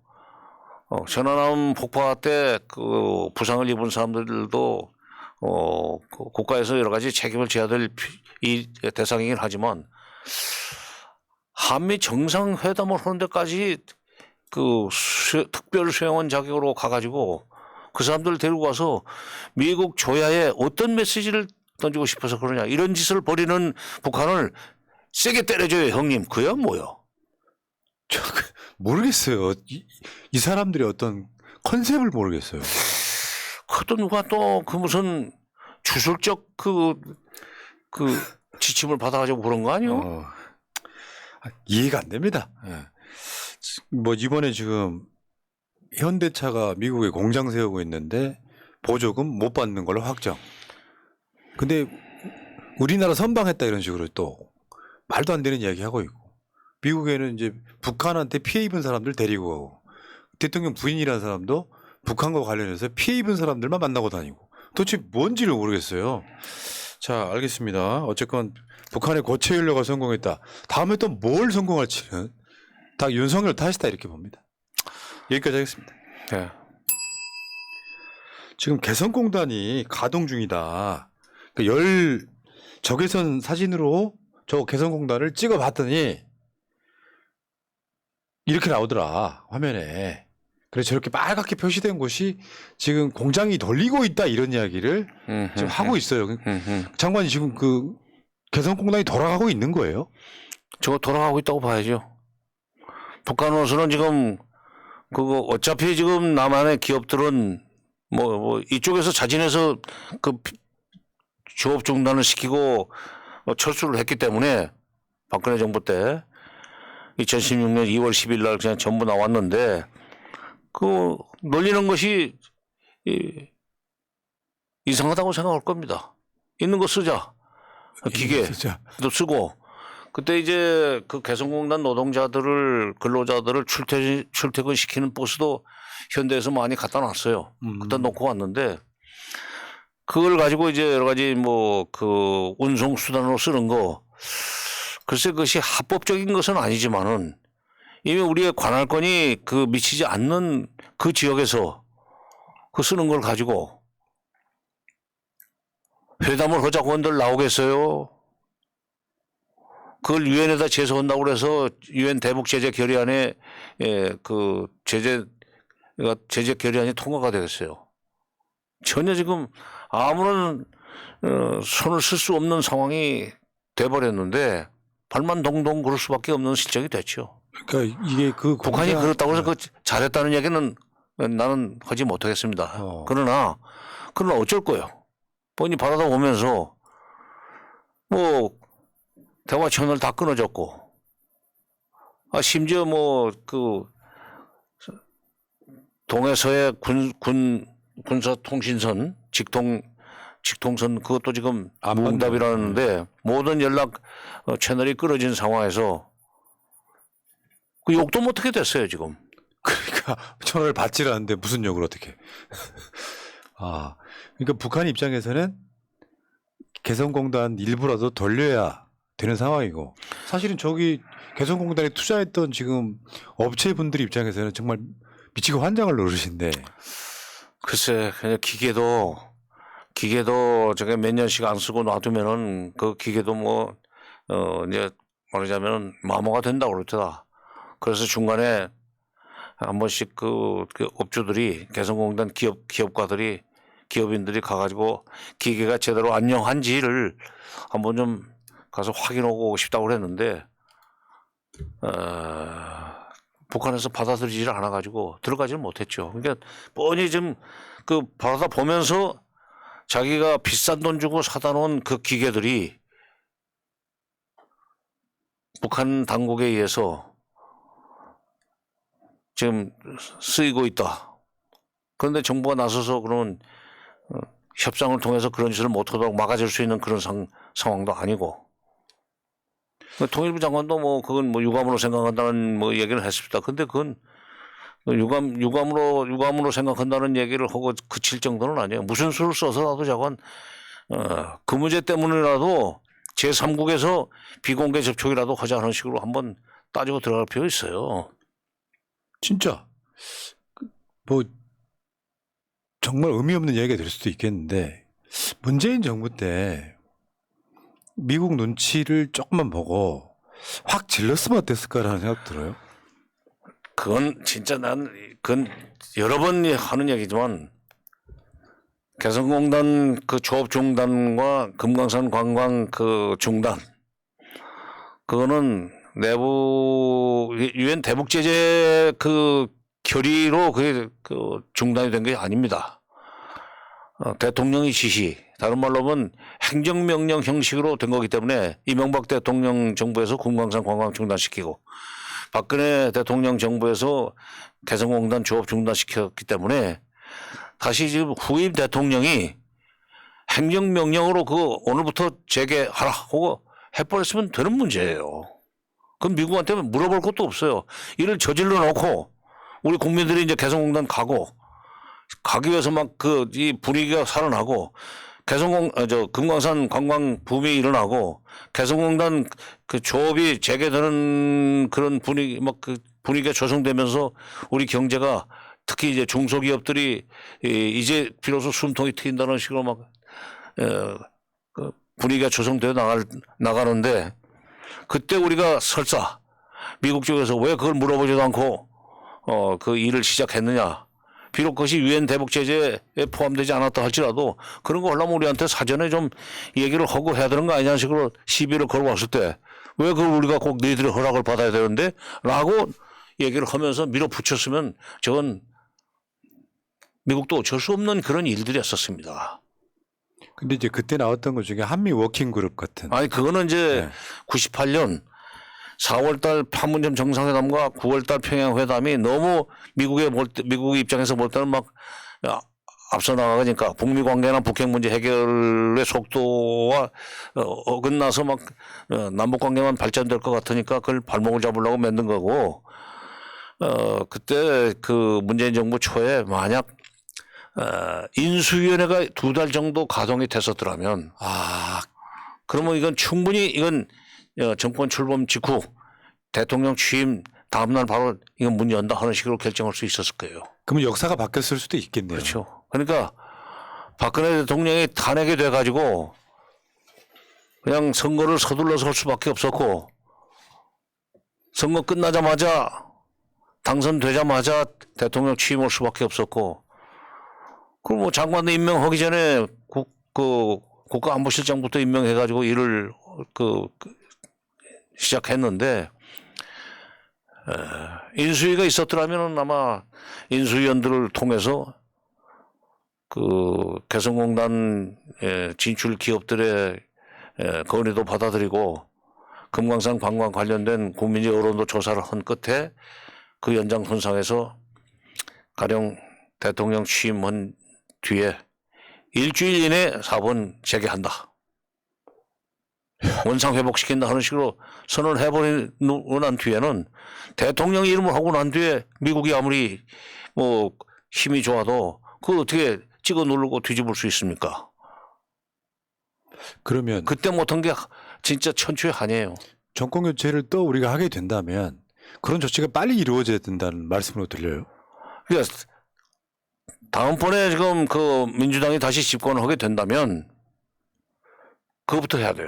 천안함 폭파 때 그 부상을 입은 사람들도 그 국가에서 여러 가지 책임을 져야 될 이 대상이긴 하지만 한미 정상회담을 하는 데까지 특별 수행원 자격으로 가가지고 그 사람들을 데리고 와서 미국 조야에 어떤 메시지를 던지고 싶어서 그러냐 이런 짓을 벌이는 북한을 세게 때려줘요 형님. 그야 뭐요? 모르겠어요. 이 사람들의 어떤 컨셉을 모르겠어요. 그것도 누가 또 그 무슨 주술적 그 지침을 받아가지고 그런 거 아니요? 이해가 안 됩니다. 예. 뭐 이번에 지금 현대차가 미국에 공장 세우고 있는데 보조금 못 받는 걸로 확정. 근데 우리나라 선방했다 이런 식으로 또 말도 안 되는 이야기 하고 있고, 미국에는 이제 북한한테 피해 입은 사람들 데리고 가고, 대통령 부인이라는 사람도 북한과 관련해서 피해 입은 사람들만 만나고 다니고, 도대체 뭔지를 모르겠어요. 자, 알겠습니다. 어쨌건 북한의 고체 연료가 성공했다. 다음에 또 뭘 성공할지는 다 윤석열 탓이다 이렇게 봅니다. 여기까지 하겠습니다. 네. 지금 개성공단이 가동 중이다. 적외선 사진으로 저 개성공단을 찍어봤더니 이렇게 나오더라, 화면에. 그래서 저렇게 빨갛게 표시된 곳이 지금 공장이 돌리고 있다 이런 이야기를 지금 하고 있어요. 장관이 지금 그 개성공단이 돌아가고 있는 거예요? 저거 돌아가고 있다고 봐야죠. 북한으로서는 지금 그거 어차피 지금 남한의 기업들은 뭐 이쪽에서 자진해서 그 조업 중단을 시키고 철수를 했기 때문에, 박근혜 정부 때 2016년 2월 10일 날 그냥 전부 나왔는데, 그 놀리는 것이 이상하다고 생각할 겁니다. 있는 거 쓰자. 기계도 쓰고. 그때 이제 그 개성공단 노동자들을, 근로자들을 출퇴근시키는 버스도 현대에서 많이 갖다 놨어요. 그때 놓고 왔는데, 그걸 가지고 이제 여러 가지 뭐 그 운송수단으로 쓰는 거, 글쎄 그것이 합법적인 것은 아니지만은 이미 우리의 관할권이 그 미치지 않는 그 지역에서 그 쓰는 걸 가지고 회담을 하자고 한들 나오겠어요? 그걸 유엔에다 제소한다고 그래서 유엔 대북 제재 결의안에 그 제재 결의안이 통과가 되겠어요? 전혀 지금 아무런 손을 쓸 수 없는 상황이 돼버렸는데, 발만 동동 그럴 수밖에 없는 실정이 됐죠. 그러니까 이게 그 북한이 그렇다고 해서 그 잘했다는 얘기는 나는 하지 못하겠습니다. 그러나 어쩔 거예요. 뻔히 바라다 보면서 뭐 대화 채널 다 끊어졌고, 심지어 뭐 그 동해서의 군사 통신선 직통선 그것도 지금 무응답이라는데, 모든 연락 채널이 끊어진 상황에서 그 욕도 못하게 됐어요 지금. 그러니까 전화를 받질 않는데 무슨 욕을 어떻게? 그러니까 북한 입장에서는 개성공단 일부라도 돌려야 되는 상황이고, 사실은 저기 개성공단에 투자했던 지금 업체분들 입장에서는 정말 미치고 환장을 노릇인데. 글쎄, 그냥 기계도 저게 몇 년씩 안 쓰고 놔두면은 그 기계도 뭐 이제 말하자면 마모가 된다고 그러더라. 그래서 중간에 한 번씩 그 업주들이, 개성공단 기업인들이 가가지고 기계가 제대로 안녕한지를 한번 좀 가서 확인하고 싶다고 그랬는데, 북한에서 받아들이지를 않아가지고 들어가지를 못했죠. 그러니까 뻔히 지금 그 바라다 보면서 자기가 비싼 돈 주고 사다 놓은 그 기계들이 북한 당국에 의해서 지금 쓰이고 있다. 그런데 정부가 나서서 그런 협상을 통해서 그런 짓을 못하도록 막아줄 수 있는 그런 상황도 아니고, 통일부 장관도 뭐 그건 뭐 유감으로 생각한다는 뭐 얘기를 했습니다. 근데 그건 유감으로 생각한다는 얘기를 하고 그칠 정도는 아니에요. 무슨 수를 써서라도 저건 그 문제 때문이라도 제3국에서 비공개 접촉이라도 하자는 식으로 한번 따지고 들어갈 필요 있어요. 진짜 뭐 정말 의미 없는 얘기가 될 수도 있겠는데, 문재인 정부 때 미국 눈치를 조금만 보고 확 질렀으면 어땠을까라는 생각 들어요. 그건 진짜 그건 여러 번 하는 얘기지만, 개성공단 그 조업 중단과 금강산 관광 그 중단, 그거는 내부 유엔 대북 제재 그 결의로 그게 그 중단이 된 게 아닙니다. 대통령의 지시, 다른 말로 하면 행정명령 형식으로 된 거기 때문에 이명박 대통령 정부에서 금강산 관광 중단시키고 박근혜 대통령 정부에서 개성공단 조업 중단시켰기 때문에 다시 지금 후임 대통령이 행정명령으로 그 오늘부터 재개하라 하고 해버렸으면 되는 문제예요. 그럼 미국한테 물어볼 것도 없어요. 이를 저질러 놓고 우리 국민들이 이제 개성공단 가기 위해서 막 그 이 분위기가 살아나고 금강산 관광 붐이 일어나고 개성공단 그 조업이 재개되는 그런 분위기 막 그 분위기가 조성되면서 우리 경제가 특히 이제 중소기업들이 이제 비로소 숨통이 트인다는 식으로 막 그 분위기가 조성되어 나가는데 그때 우리가 설사 미국 쪽에서 왜 그걸 물어보지도 않고 그 일을 시작했느냐. 비록 그것이 유엔 대북 제재에 포함되지 않았다 할지라도 그런 거 하려면 우리한테 사전에 좀 얘기를 하고 해야 되는 거 아니냐는 식으로 시비를 걸어왔을 때 왜 그걸 우리가 꼭 너희들의 허락을 받아야 되는데 라고 얘기를 하면서 밀어붙였으면 저건 미국도 어쩔 수 없는 그런 일들이었었습니다. 근데 이제 그때 나왔던 것 중에 한미 워킹 그룹 같은. 아니 그거는 이제 네. 98년 4월달 판문점 정상회담과 9월달 평양회담이 너무 미국 입장에서 볼 때는 막 앞서 나가니까 북미 관계나 북핵 문제 해결의 속도와 어긋나서 막 남북 관계만 발전될 것 같으니까 그걸 발목을 잡으려고 만든 거고 그때 그 문재인 정부 초에 만약 인수위원회가 2달 정도 가동이 됐었더라면 그러면 이건 충분히 정권 출범 직후 대통령 취임 다음날 바로 이건 문 연다 하는 식으로 결정할 수 있었을 거예요. 그러면 역사가 바뀌었을 수도 있겠네요. 그렇죠. 그러니까 박근혜 대통령이 탄핵이 돼가지고 그냥 선거를 서둘러서 할 수밖에 없었고 선거 끝나자마자 당선되자마자 대통령 취임할 수밖에 없었고 그럼 뭐 장관도 임명하기 전에 국가안보실장부터 임명해가지고 일을 시작했는데 인수위가 있었더라면 아마 인수위원들을 통해서 그 개성공단 진출 기업들의 건의도 받아들이고 금강산 관광 관련된 국민적 여론도 조사를 한 끝에 그 연장선상에서 가령 대통령 취임한 뒤에 일주일 이내 사번 재개한다. 원상 회복시킨다 하는 식으로 선언을 해버리고 난 뒤에는 대통령 이름을 하고 난 뒤에 미국이 아무리 뭐 힘이 좋아도 그걸 어떻게 찍어 누르고 뒤집을 수 있습니까? 그러면 그때 못한 게 진짜 천추의 한이에요. 정권 교체를 또 우리가 하게 된다면 그런 조치가 빨리 이루어져야 된다는 말씀으로 들려요. 그러니까 다음번에 지금 그 민주당이 다시 집권을 하게 된다면 그것부터 해야 돼요.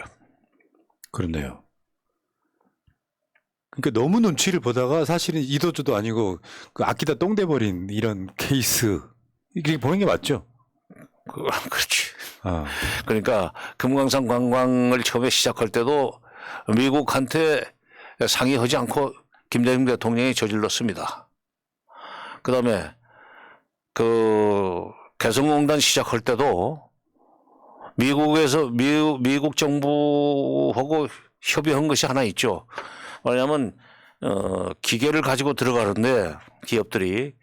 그렇네요. 그러니까 너무 눈치를 보다가 사실은 이도저도 아니고 그 아끼다 똥 돼버린 이런 케이스 이렇게 보는 게 맞죠? 그렇지. 아. 그러니까 금강산 관광을 처음에 시작할 때도 미국한테 상의하지 않고 김대중 대통령이 저질렀습니다. 그다음에 그 개성공단 시작할 때도 미국에서 미국 정부하고 협의한 것이 하나 있죠. 왜냐하면 기계를 가지고 들어가는데 기업들이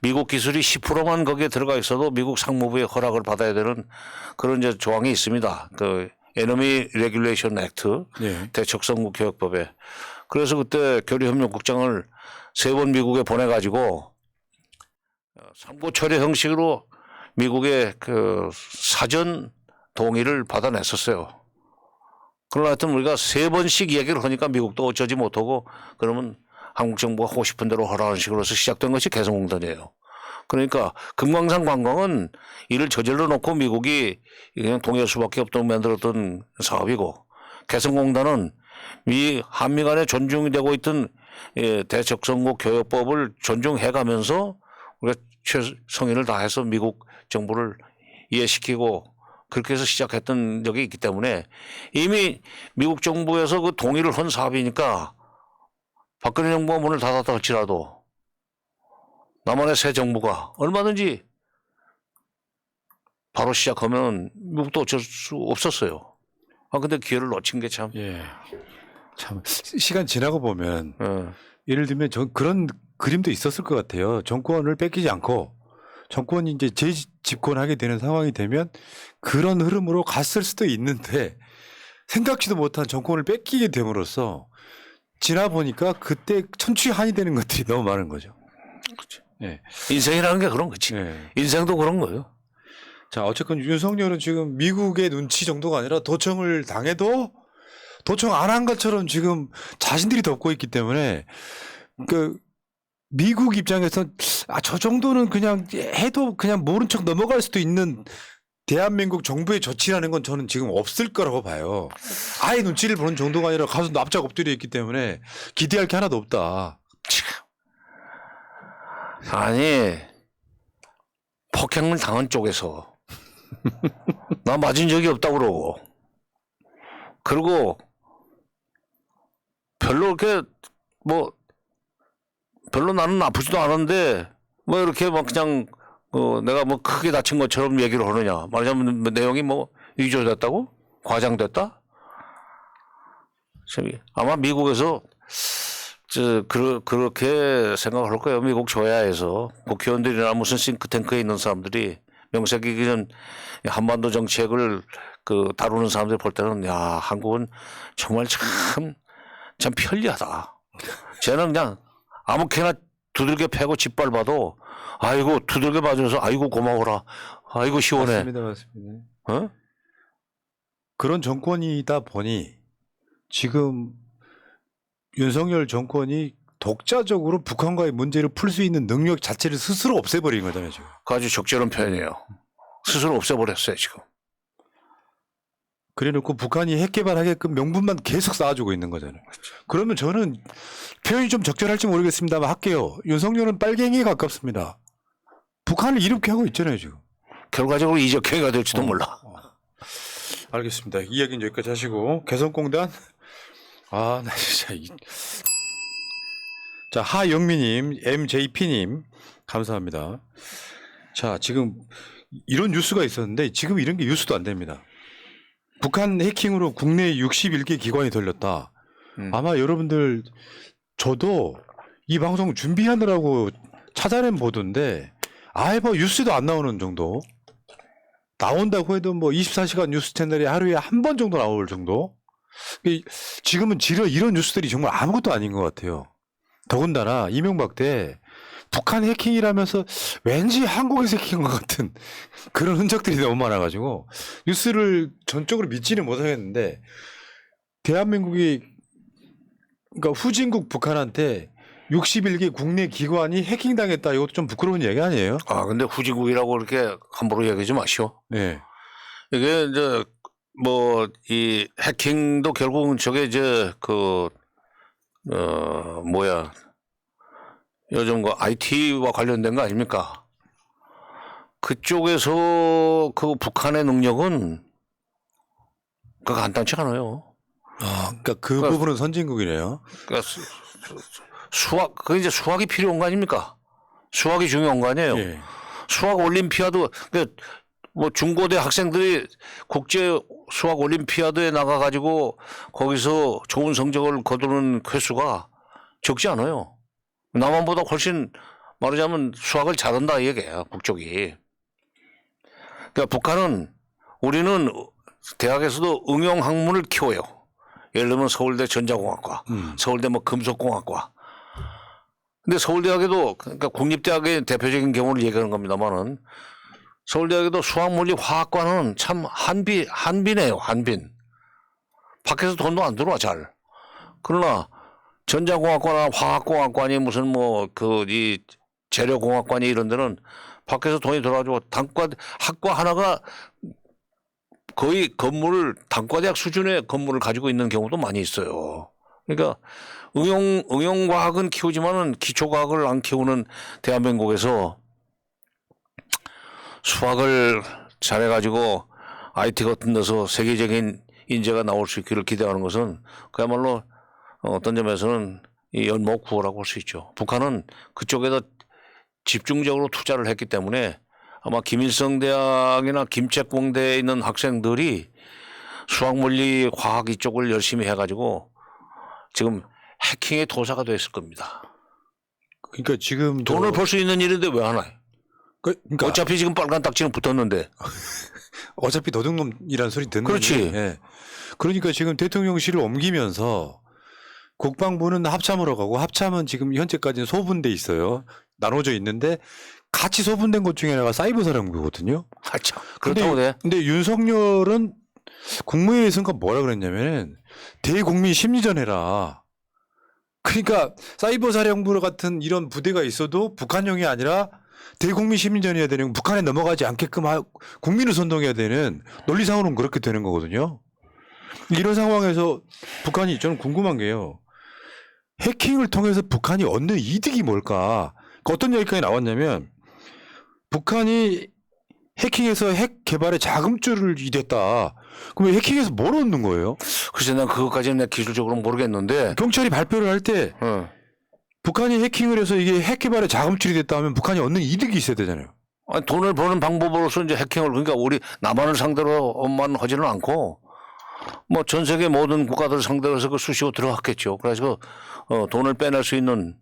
미국 기술이 10%만 거기에 들어가 있어도 미국 상무부의 허락을 받아야 되는 그런 이제 조항이 있습니다. 그 Enemy Regulation Act 네. 대척선국 교역법에. 그래서 그때 교류협력국장을 3번 미국에 보내가지고 상부처리 형식으로 미국의 그 사전 동의를 받아냈었어요. 그러나 하여튼 우리가 3번씩 얘기를 하니까 미국도 어쩌지 못하고 그러면 한국 정부가 하고 싶은 대로 하라는 식으로 해서 시작된 것이 개성공단이에요. 그러니까 금강산 관광은 이를 저질러 놓고 미국이 그냥 동의할 수밖에 없도록 만들었던 사업이고 개성공단은 한미 간에 존중이 되고 있던 대적선국 교역법을 존중해가면서 우리가 최성인을 다해서 미국 정부를 이해시키고 그렇게 해서 시작했던 적이 있기 때문에 이미 미국 정부에서 그 동의를 한 사업이니까 박근혜 정부가 문을 닫았다 할지라도 남한의 새 정부가 얼마든지 바로 시작하면 미국도 어쩔 수 없었어요. 아 근데 기회를 놓친 게 참. 예. 참 시간 지나고 보면 예. 예를 들면 그런 그림도 있었을 것 같아요. 정권을 뺏기지 않고 정권이 이제 재집권하게 되는 상황이 되면 그런 흐름으로 갔을 수도 있는데 생각지도 못한 정권을 뺏기게 됨으로써 지나 보니까 그때 천추한이 되는 것들이 너무 많은 거죠. 그렇죠. 예. 인생이라는 게 그런 거지. 예. 인생도 그런 거예요. 자, 어쨌건 윤석열은 지금 미국의 눈치 정도가 아니라 도청을 당해도 도청 안 한 것처럼 지금 자신들이 덮고 있기 때문에 그 미국 입장에서 저 정도는 그냥 해도 그냥 모른 척 넘어갈 수도 있는 대한민국 정부의 조치라는 건 저는 지금 없을 거라고 봐요. 아예 눈치를 보는 정도가 아니라 가서 납작 엎드려 있기 때문에 기대할 게 하나도 없다. 아니 폭행을 당한 쪽에서 나 맞은 적이 없다고 그러고 그리고 별로 이렇게 뭐 별로 나는 아프지도 않은데 뭐 이렇게 막 그냥 내가 뭐 크게 다친 것처럼 얘기를 하느냐. 말하자면 내용이 뭐 위조됐다고? 과장됐다? 아마 미국에서 그렇게 생각할 거예요. 미국 조야에서 국회의원들이나 무슨 싱크탱크에 있는 사람들이 명색이 그냥 한반도 정책을 다루는 사람들이 볼 때는 야 한국은 정말 참 편리하다. 쟤는 그냥 아무렇게나 두들겨 패고 짓밟아도 아이고 두들겨 맞아서 아이고 고마워라. 아이고 시원해. 맞습니다. 어? 그런 정권이다 보니 지금 윤석열 정권이 독자적으로 북한과의 문제를 풀 수 있는 능력 자체를 스스로 없애버린 거잖아요, 지금. 그 아주 적절한 표현이에요. 스스로 없애버렸어요, 지금. 그래 놓고 북한이 핵 개발하게끔 명분만 계속 쌓아주고 있는 거잖아요. 그러면 저는 표현이 좀 적절할지 모르겠습니다만 할게요. 윤석열은 빨갱이에 가깝습니다. 북한을 이렇게 하고 있잖아요, 지금. 결과적으로 이적행위가 될지도 몰라. 알겠습니다. 이 이야기는 여기까지 하시고 개성공단 나 진짜 자 하영미님, MJP님 감사합니다. 자 지금 이런 뉴스가 있었는데 지금 이런 게 뉴스도 안 됩니다. 북한 해킹으로 국내 61개 기관이 돌렸다. 아마 여러분들 저도 이 방송 준비하느라고 찾아낸 보도인데 아예 뭐 뉴스도 안 나오는 정도. 나온다고 해도 뭐 24시간 뉴스 채널에 하루에 한 번 정도 나올 정도? 지금은 이런 뉴스들이 정말 아무것도 아닌 것 같아요. 더군다나 이명박 때 북한 해킹이라면서 왠지 한국에서 해킹한 것 같은 그런 흔적들이 너무 많아가지고 뉴스를 전적으로 믿지는 못하겠는데 대한민국이 그러니까 후진국 북한한테 61개 국내 기관이 해킹당했다. 이것도 좀 부끄러운 얘기 아니에요? 아, 근데 후진국이라고 이렇게 함부로 얘기하지 마시오. 네. 이게 이제 뭐 이 해킹도 결국은 저게 이제 요즘 IT와 관련된 거 아닙니까? 그쪽에서 북한의 능력은 간단치 않아요. 그러니까 그 부분은 선진국이네요. 그러니까 그게 이제 수학이 필요한 거 아닙니까? 수학이 중요한 거 아니에요? 예. 수학 올림피아드, 뭐 중고대 학생들이 국제 수학 올림피아드에 나가가지고 거기서 좋은 성적을 거두는 횟수가 적지 않아요. 남한보다 훨씬 말하자면 수학을 잘한다 이 얘기예요, 북쪽이. 그러니까 북한은 우리는 대학에서도 응용 학문을 키워요. 예를 들면 서울대 전자공학과, 서울대 뭐 금속공학과. 근데 서울대학에도 그러니까 국립대학의 대표적인 경우를 얘기하는 겁니다만은 서울대학에도 수학물리 화학과는 참 한빈해요, 한빈. 밖에서 돈도 안 들어와 잘. 그러나 전자공학과나 화학공학과니 무슨 이 재료공학과니 이런 데는 밖에서 돈이 들어가지고 학과 하나가 거의 단과대학 수준의 건물을 가지고 있는 경우도 많이 있어요. 그러니까 응용과학은 키우지만은 기초과학을 안 키우는 대한민국에서 수학을 잘해가지고 IT 같은 데서 세계적인 인재가 나올 수 있기를 기대하는 것은 그야말로 어떤 점에서는 이 연못 구호라고 할 수 있죠. 북한은 그쪽에다 집중적으로 투자를 했기 때문에 아마 김일성 대학이나 김책공대에 있는 학생들이 수학, 물리, 과학 이쪽을 열심히 해가지고 지금 해킹의 도사가 됐을 겁니다. 그러니까 지금 돈을 벌 수 있는 일인데 왜 하나요? 그러니까 어차피 지금 빨간 딱지는 붙었는데. 어차피 도둑놈이라는 소리 듣는 그렇지. 예. 그러니까 지금 대통령실을 옮기면서 국방부는 합참으로 가고 합참은 지금 현재까지는 소분돼 있어요. 나눠져 있는데 같이 소분된 것 중에 하나가 사이버 사령부거든요. 참. 그렇다고 돼. 근데 윤석열은 국무회의에서가 뭐라 그랬냐면 대국민 심리전 해라. 그러니까 사이버 사령부 같은 이런 부대가 있어도 북한용이 아니라 대국민 심리전이어야 되는, 북한에 넘어가지 않게끔 국민을 선동해야 되는, 논리상으로는 그렇게 되는 거거든요. 이런 상황에서 북한이, 저는 궁금한 게요. 해킹을 통해서 북한이 얻는 이득이 뭘까? 어떤 얘기까지 나왔냐면 북한이 해킹해서 핵 개발에 자금줄을 이댔다. 그럼 해킹해서 뭘 얻는 거예요? 글쎄 난 그것까지는 내가 기술적으로 모르겠는데. 경찰이 발표를 할 때 북한이 해킹을 해서 이게 핵 개발에 자금줄이 됐다 하면 북한이 얻는 이득이 있어야 되잖아요. 아니, 돈을 버는 방법으로서 이제 해킹을, 그러니까 우리 남한을 상대로만 하지는 않고 뭐 전 세계 모든 국가들을 상대로 해서 그 수시로 들어갔겠죠. 그래서 돈을 빼낼 수 있는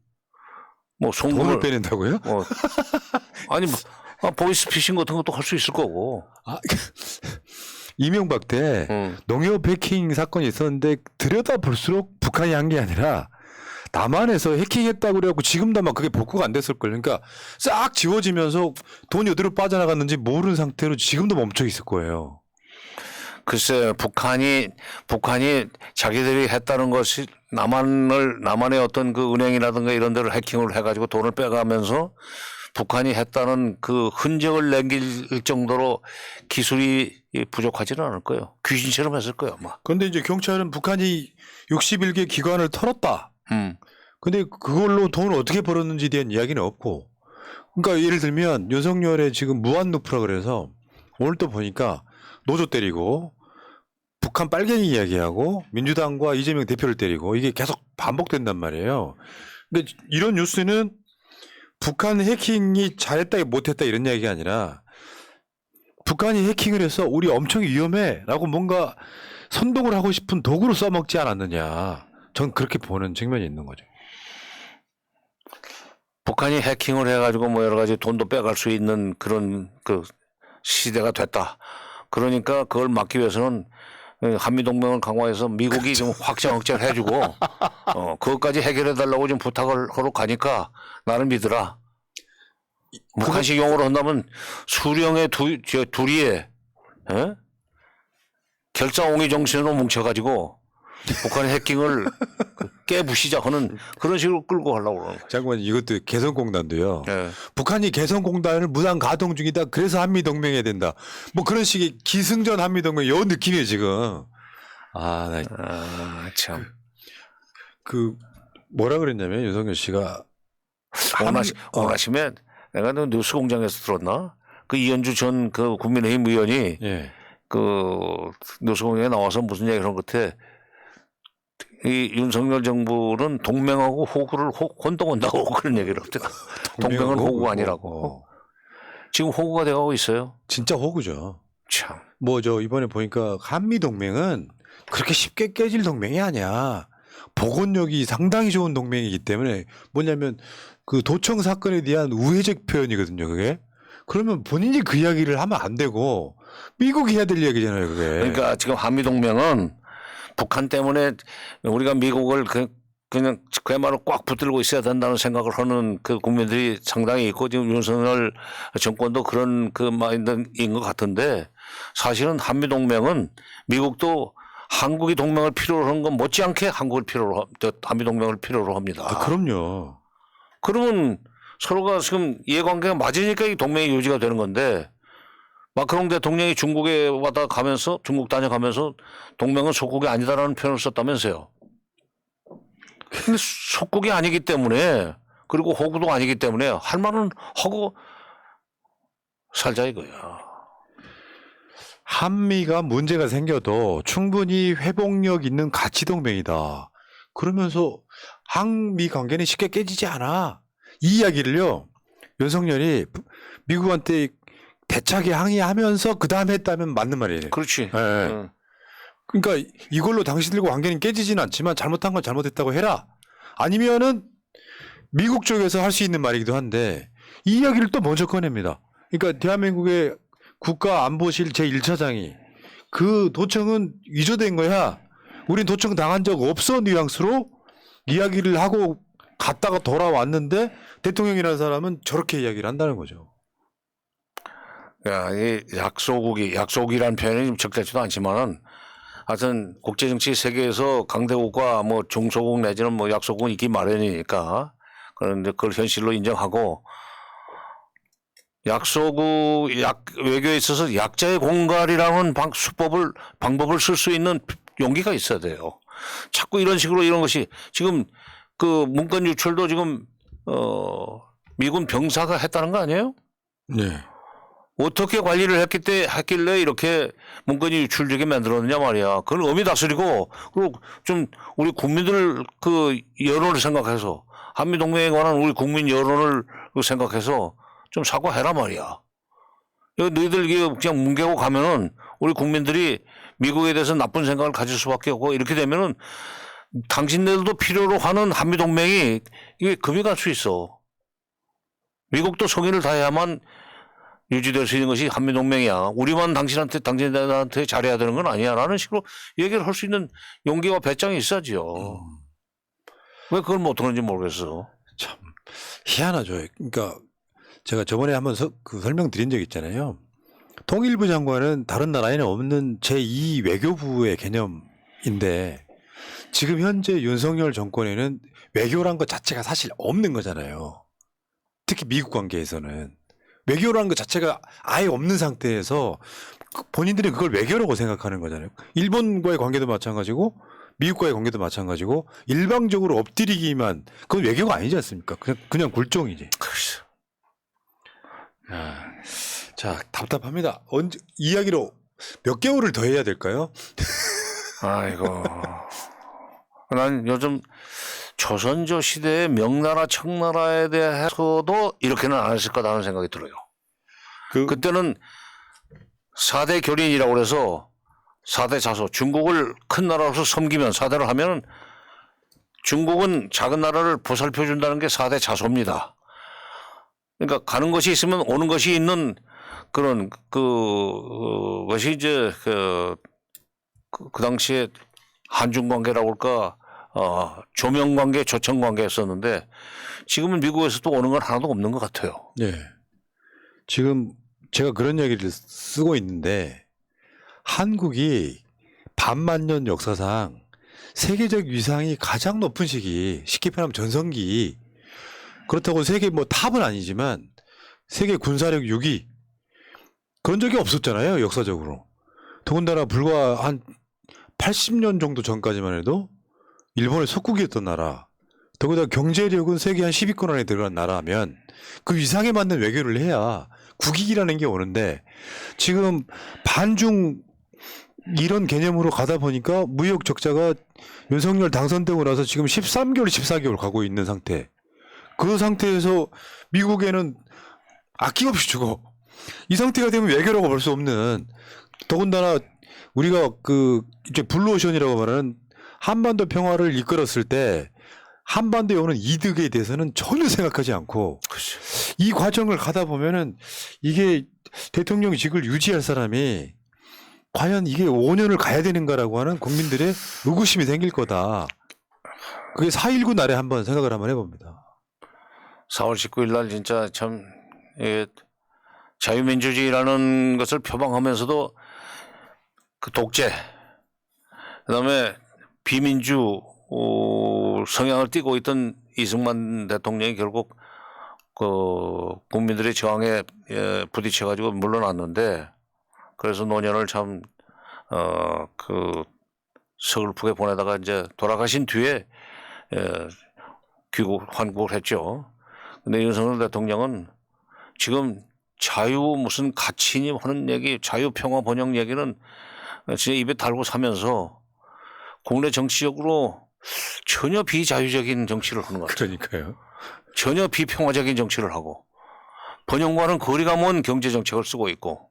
뭐 송금을 돈을 빼낸다고요? 아니 보이스피싱 같은 것도 할 수 있을 거고. 이명박 때 농협 해킹 사건이 있었는데 들여다 볼수록 북한이 한 게 아니라 남한에서 해킹했다고 그래갖고 지금도 아마 그게 복구가 안 됐을 거예요. 그러니까 싹 지워지면서 돈이 어디로 빠져나갔는지 모르는 상태로 지금도 멈춰 있을 거예요. 글쎄 북한이 자기들이 했다는 것이 남한의 어떤 그 은행이라든가 이런 데를 해킹을 해가지고 돈을 빼가면서 북한이 했다는 그 흔적을 남길 정도로 기술이 부족하지는 않을 거예요. 귀신처럼 했을 거예요, 아마. 그런데 이제 경찰은 북한이 61개 기관을 털었다. 근데 그걸로 돈을 어떻게 벌었는지에 대한 이야기는 없고. 그러니까 예를 들면 윤석열의 지금 무한루프라 그래서 오늘 또 보니까 노조 때리고 북한 빨갱이 이야기하고 민주당과 이재명 대표를 때리고 이게 계속 반복된단 말이에요. 근데 이런 뉴스는 북한 해킹이 잘했다 못했다 이런 이야기가 아니라 북한이 해킹을 해서 우리 엄청 위험해 라고 뭔가 선동을 하고 싶은 도구로 써먹지 않았느냐. 전 그렇게 보는 측면이 있는 거죠. 북한이 해킹을 해가지고 뭐 여러 가지 돈도 빼갈 수 있는 그런 그 시대가 됐다. 그러니까 그걸 막기 위해서는 한미동맹을 강화해서 미국이 좀 확장을 해주고 그것까지 해결해 달라고 좀 부탁을 하러 가니까 나를 믿으라. 북한식 용어로 한다면 수령의 둘이의 결사옹위 정신으로 뭉쳐가지고 북한의 해킹을 깨부시자 하는 그런 식으로 끌고 가려고 그러는 거예요. 장관님 이것도 개성공단도요. 네. 북한이 개성공단을 무단 가동 중이다. 그래서 한미동맹해야 된다. 뭐 그런 식의 기승전 한미동맹 요 느낌이에요 지금. 참. 그 뭐라 그랬냐면 윤석열 씨가 원하시면 내가 뉴스공장에서 들었나? 그 이현주 전 그 국민의힘 의원이 예. 그 뉴스공장에 나와서 무슨 얘기를 한 것 같아. 이 윤석열 정부는 동맹하고 호구를 혼동한다고 그런 얘기를 하더라. 동맹은 호구가 아니라고. 지금 호구가 돼가고 있어요. 진짜 호구죠. 참. 뭐 저 이번에 보니까 한미동맹은 그렇게 쉽게 깨질 동맹이 아니야. 복원력이 상당히 좋은 동맹이기 때문에 뭐냐면 그 도청 사건에 대한 우회적 표현이거든요. 그게. 그러면 본인이 그 이야기를 하면 안 되고 미국이 해야 될 이야기잖아요. 그게. 그러니까 지금 한미동맹은 북한 때문에 우리가 미국을 그냥 그야말로 꽉 붙들고 있어야 된다는 생각을 하는 그 국민들이 상당히 있고 지금 윤석열 정권도 그런 그 마인드인 것 같은데 사실은 한미동맹은 미국도 한국이 동맹을 필요로 하는 건 못지않게 한미동맹을 필요로 합니다. 그럼요. 그러면 서로가 지금 이해관계가 맞으니까 이 동맹이 유지가 되는 건데 마크롱 대통령이 중국에 왔다 가면서 중국 다녀가면서 동맹은 속국이 아니다라는 표현을 썼다면서요. 근데 속국이 아니기 때문에 그리고 호구도 아니기 때문에 할 말은 하고 살자 이거야. 한미가 문제가 생겨도 충분히 회복력 있는 가치 동맹이다. 그러면서 한미 관계는 쉽게 깨지지 않아. 이 이야기를요. 윤석열이 미국한테 대차게 항의하면서 그 다음에 했다면 맞는 말이에요. 그렇지. 예, 예. 그러니까 이걸로 당신들과 관계는 깨지지는 않지만 잘못한 건 잘못했다고 해라. 아니면은 미국 쪽에서 할 수 있는 말이기도 한데 이 이야기를 또 먼저 꺼냅니다. 그러니까 대한민국의 국가안보실 제1차장이 그 도청은 위조된 거야. 우린 도청 당한 적 없어 뉘앙스로 이야기를 하고 갔다가 돌아왔는데 대통령이라는 사람은 저렇게 이야기를 한다는 거죠. 야, 이 약소국이라는 표현이 좀 적절치도 않지만은 하여튼 국제정치 세계에서 강대국과 뭐 중소국 내지는 뭐 약소국은 있기 마련이니까 그런데 그걸 현실로 인정하고 외교에 있어서 약자의 공갈이라는 방법을 쓸 수 있는 용기가 있어야 돼요. 자꾸 이런 식으로 이런 것이 지금 그 문건 유출도 지금 미군 병사가 했다는 거 아니에요? 네. 어떻게 관리를 했길래 이렇게 문건이 유출되게 만들었느냐 말이야. 그건 의미 다스리고 그리고 좀 우리 국민들 그 여론을 생각해서 한미동맹에 관한 우리 국민 여론을 생각해서 좀 사과해라 말이야. 너희들 그냥 뭉개고 가면은 우리 국민들이 미국에 대해서 나쁜 생각을 가질 수밖에 없고 이렇게 되면은 당신들도 필요로 하는 한미동맹이 이게 금이 갈 수 있어. 미국도 성의를 다해야만 유지될 수 있는 것이 한미동맹이야. 우리만 당신들한테 잘해야 되는 건 아니야. 라는 식으로 얘기를 할 수 있는 용기와 배짱이 있어야지요. 왜 그걸 못하는지 모르겠어. 참 희한하죠. 그러니까 제가 저번에 한번 설명드린 적 있잖아요. 통일부 장관은 다른 나라에는 없는 제2 외교부의 개념인데 지금 현재 윤석열 정권에는 외교란 것 자체가 사실 없는 거잖아요. 특히 미국 관계에서는. 외교라는 것 자체가 아예 없는 상태에서 본인들이 그걸 외교라고 생각하는 거잖아요. 일본과의 관계도 마찬가지고 미국과의 관계도 마찬가지고 일방적으로 엎드리기만 그건 외교가 아니지 않습니까? 그냥 굴종이지. 자, 답답합니다. 이야기로 몇 개월을 더 해야 될까요? 아이고. 난 요즘 조선조 시대의 명나라 청나라에 대해서도 이렇게는 안 했을 거다라는 생각이 들어요. 그때는 4대 교린이라고 그래서 4대 자소, 중국을 큰 나라로서 섬기면 4대를 하면 중국은 작은 나라를 보살펴 준다는 게 4대 자소입니다. 그러니까 가는 것이 있으면 오는 것이 있는 그런 것이 이제 그 당시에 한중 관계라고 할까 조명 관계, 조청 관계였었는데 지금은 미국에서도 오는 건 하나도 없는 것 같아요. 네. 지금 제가 그런 얘기를 쓰고 있는데 한국이 반만년 역사상 세계적 위상이 가장 높은 시기, 쉽게 말하면 전성기. 그렇다고 세계 뭐 탑은 아니지만 세계 군사력 6위 그런 적이 없었잖아요, 역사적으로. 더군다나 불과 한 80년 정도 전까지만 해도 일본의 속국이었던 나라. 더구나 경제력은 세계 한 10위권 안에 들어간 나라면 그 위상에 맞는 외교를 해야 국익이라는 게 오는데 지금 반중 이런 개념으로 가다 보니까 무역 적자가 윤석열 당선되고 나서 지금 13개월, 14개월 가고 있는 상태. 그 상태에서 미국에는 아낌없이 주고 이 상태가 되면 외교라고 볼 수 없는 더군다나 우리가 이제 블루오션이라고 말하는 한반도 평화를 이끌었을 때 한반도에 오는 이득에 대해서는 전혀 생각하지 않고 이 과정을 가다 보면은 이게 대통령직을 유지할 사람이 과연 이게 5년을 가야 되는가라고 하는 국민들의 의구심이 생길 거다. 그게 4.19 날에 한번 생각을 한번 해봅니다. 4월 19일 날 진짜 참 자유민주주의라는 것을 표방하면서도 그 독재, 그다음에 비민주 성향을 띠고 있던 이승만 대통령이 결국 그 국민들의 저항에 부딪혀 가지고 물러났는데 그래서 노년을 참 서글프게 보내다가 이제 돌아가신 뒤에 환국을 했죠. 근데 윤석열 대통령은 지금 자유 무슨 가치니 하는 얘기, 자유 평화 번영 얘기는 진짜 입에 달고 사면서 국내 정치적으로 전혀 비자유적인 정치를 하는 것 같아요. 그러니까요. 전혀 비평화적인 정치를 하고 번영과는 거리가 먼 경제 정책을 쓰고 있고.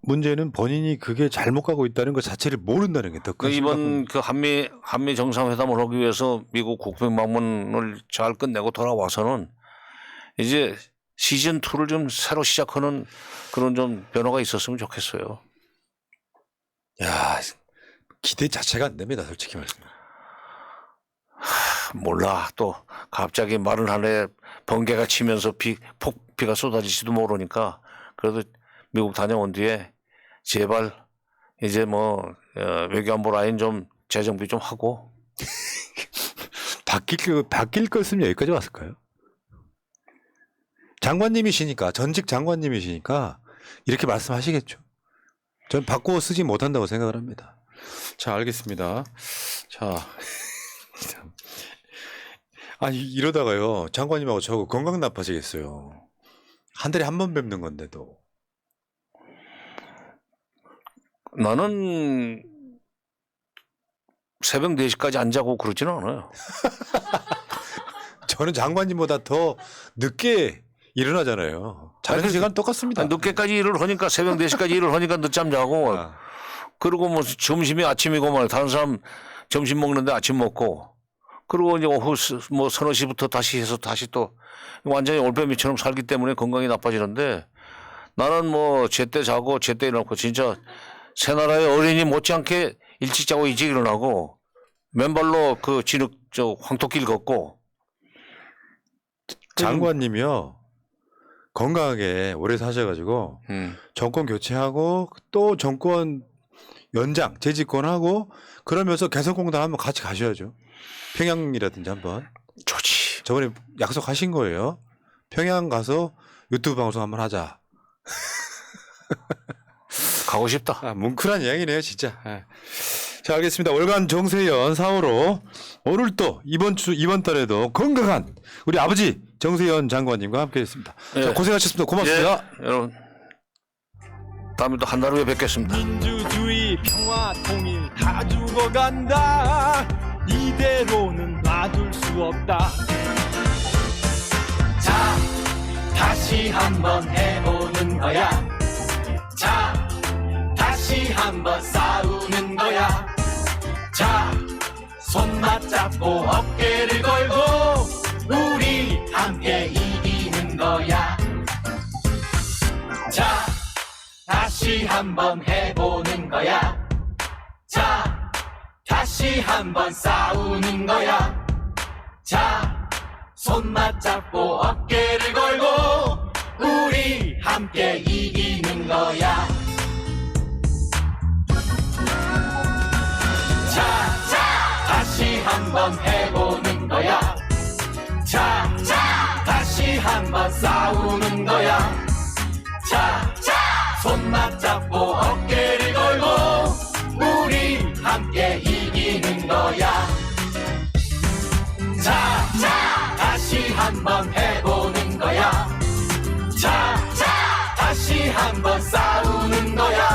문제는 본인이 그게 잘못 가고 있다는 것 자체를 모른다는 게 더 큰 이번 그 한미 정상회담을 하기 위해서 미국 국빈 방문을 잘 끝내고 돌아와서는 이제 시즌 2를 좀 새로 시작하는 그런 좀 변화가 있었으면 좋겠어요. 야, 기대 자체가 안 됩니다, 솔직히 말씀. 몰라, 또 갑자기 마른 하늘에 번개가 치면서 비가 쏟아질지도 모르니까 그래도 미국 다녀온 뒤에 제발 이제 뭐 외교안보 라인 좀 재정비 좀 하고. 바뀔 것으면 여기까지 왔을까요? 장관님이시니까, 전직 장관님이시니까 이렇게 말씀하시겠죠. 전 바꾸어 쓰지 못한다고 생각을 합니다. 자, 알겠습니다. 자, 참. 아니 이러다가요 장관님하고 저하고 건강 나빠지겠어요. 한 달에 한 번 뵙는 건데도. 나는 새벽 4시까지 안 자고 그러지는 않아요. 저는 장관님보다 더 늦게 일어나잖아요. 자는 시간 똑같습니다. 늦게까지 일을 하니까 새벽 4시까지 일을 하니까 늦잠 자고 아, 그리고 뭐 점심이 아침이고 뭐 다른 사람 점심 먹는데 아침 먹고 그리고 이제 오후 뭐 서너 시부터 다시 해서 다시 또 완전히 올빼미처럼 살기 때문에 건강이 나빠지는데 나는 뭐 제때 자고 제때 일어나고 진짜 새나라의 어린이 못지않게 일찍 자고 일찍 일어나고 맨발로 그 황토길 걷고. 장관님이요 건강하게 오래 사셔가지고 정권 교체하고 또 정권 연장 재집권하고 그러면서 개성공단 한번 같이 가셔야죠. 평양이라든지 한번. 좋지. 저번에 약속하신 거예요. 평양 가서 유튜브 방송 한번 하자. 가고 싶다. 아, 뭉클한 이야기네요, 진짜. 아. 자, 알겠습니다. 월간 정세현 4호로 오늘 또 이번 달에도 건강한 우리 아버지 정세현 장관님과 함께했습니다. 예. 자, 고생하셨습니다. 고맙습니다. 예, 여러분 다음에 또 한 달 후에 뵙겠습니다. 민주주의 평화 통일 다 죽어간다 이대로는 놔둘 수 없다 자 다시 한번 해보는 거야 자 다시 한번 싸우는 거야 자 손 맞잡고 어깨를 걸고 우리 함께 이기는 거야 자 다시 한번 해보는 거야 자 다시 한번 싸우는 거야 자 손 맞잡고 어깨를 걸고 우리 함께 이기는 거야 자 다시 한번 해보는 거야 자 다시 한번 싸우는 거야 자 손 맞잡고 어깨를 걸고 우리 함께 이기는 거야 자 다시 한번 해보는 거야 자 다시 한번 싸우는 거야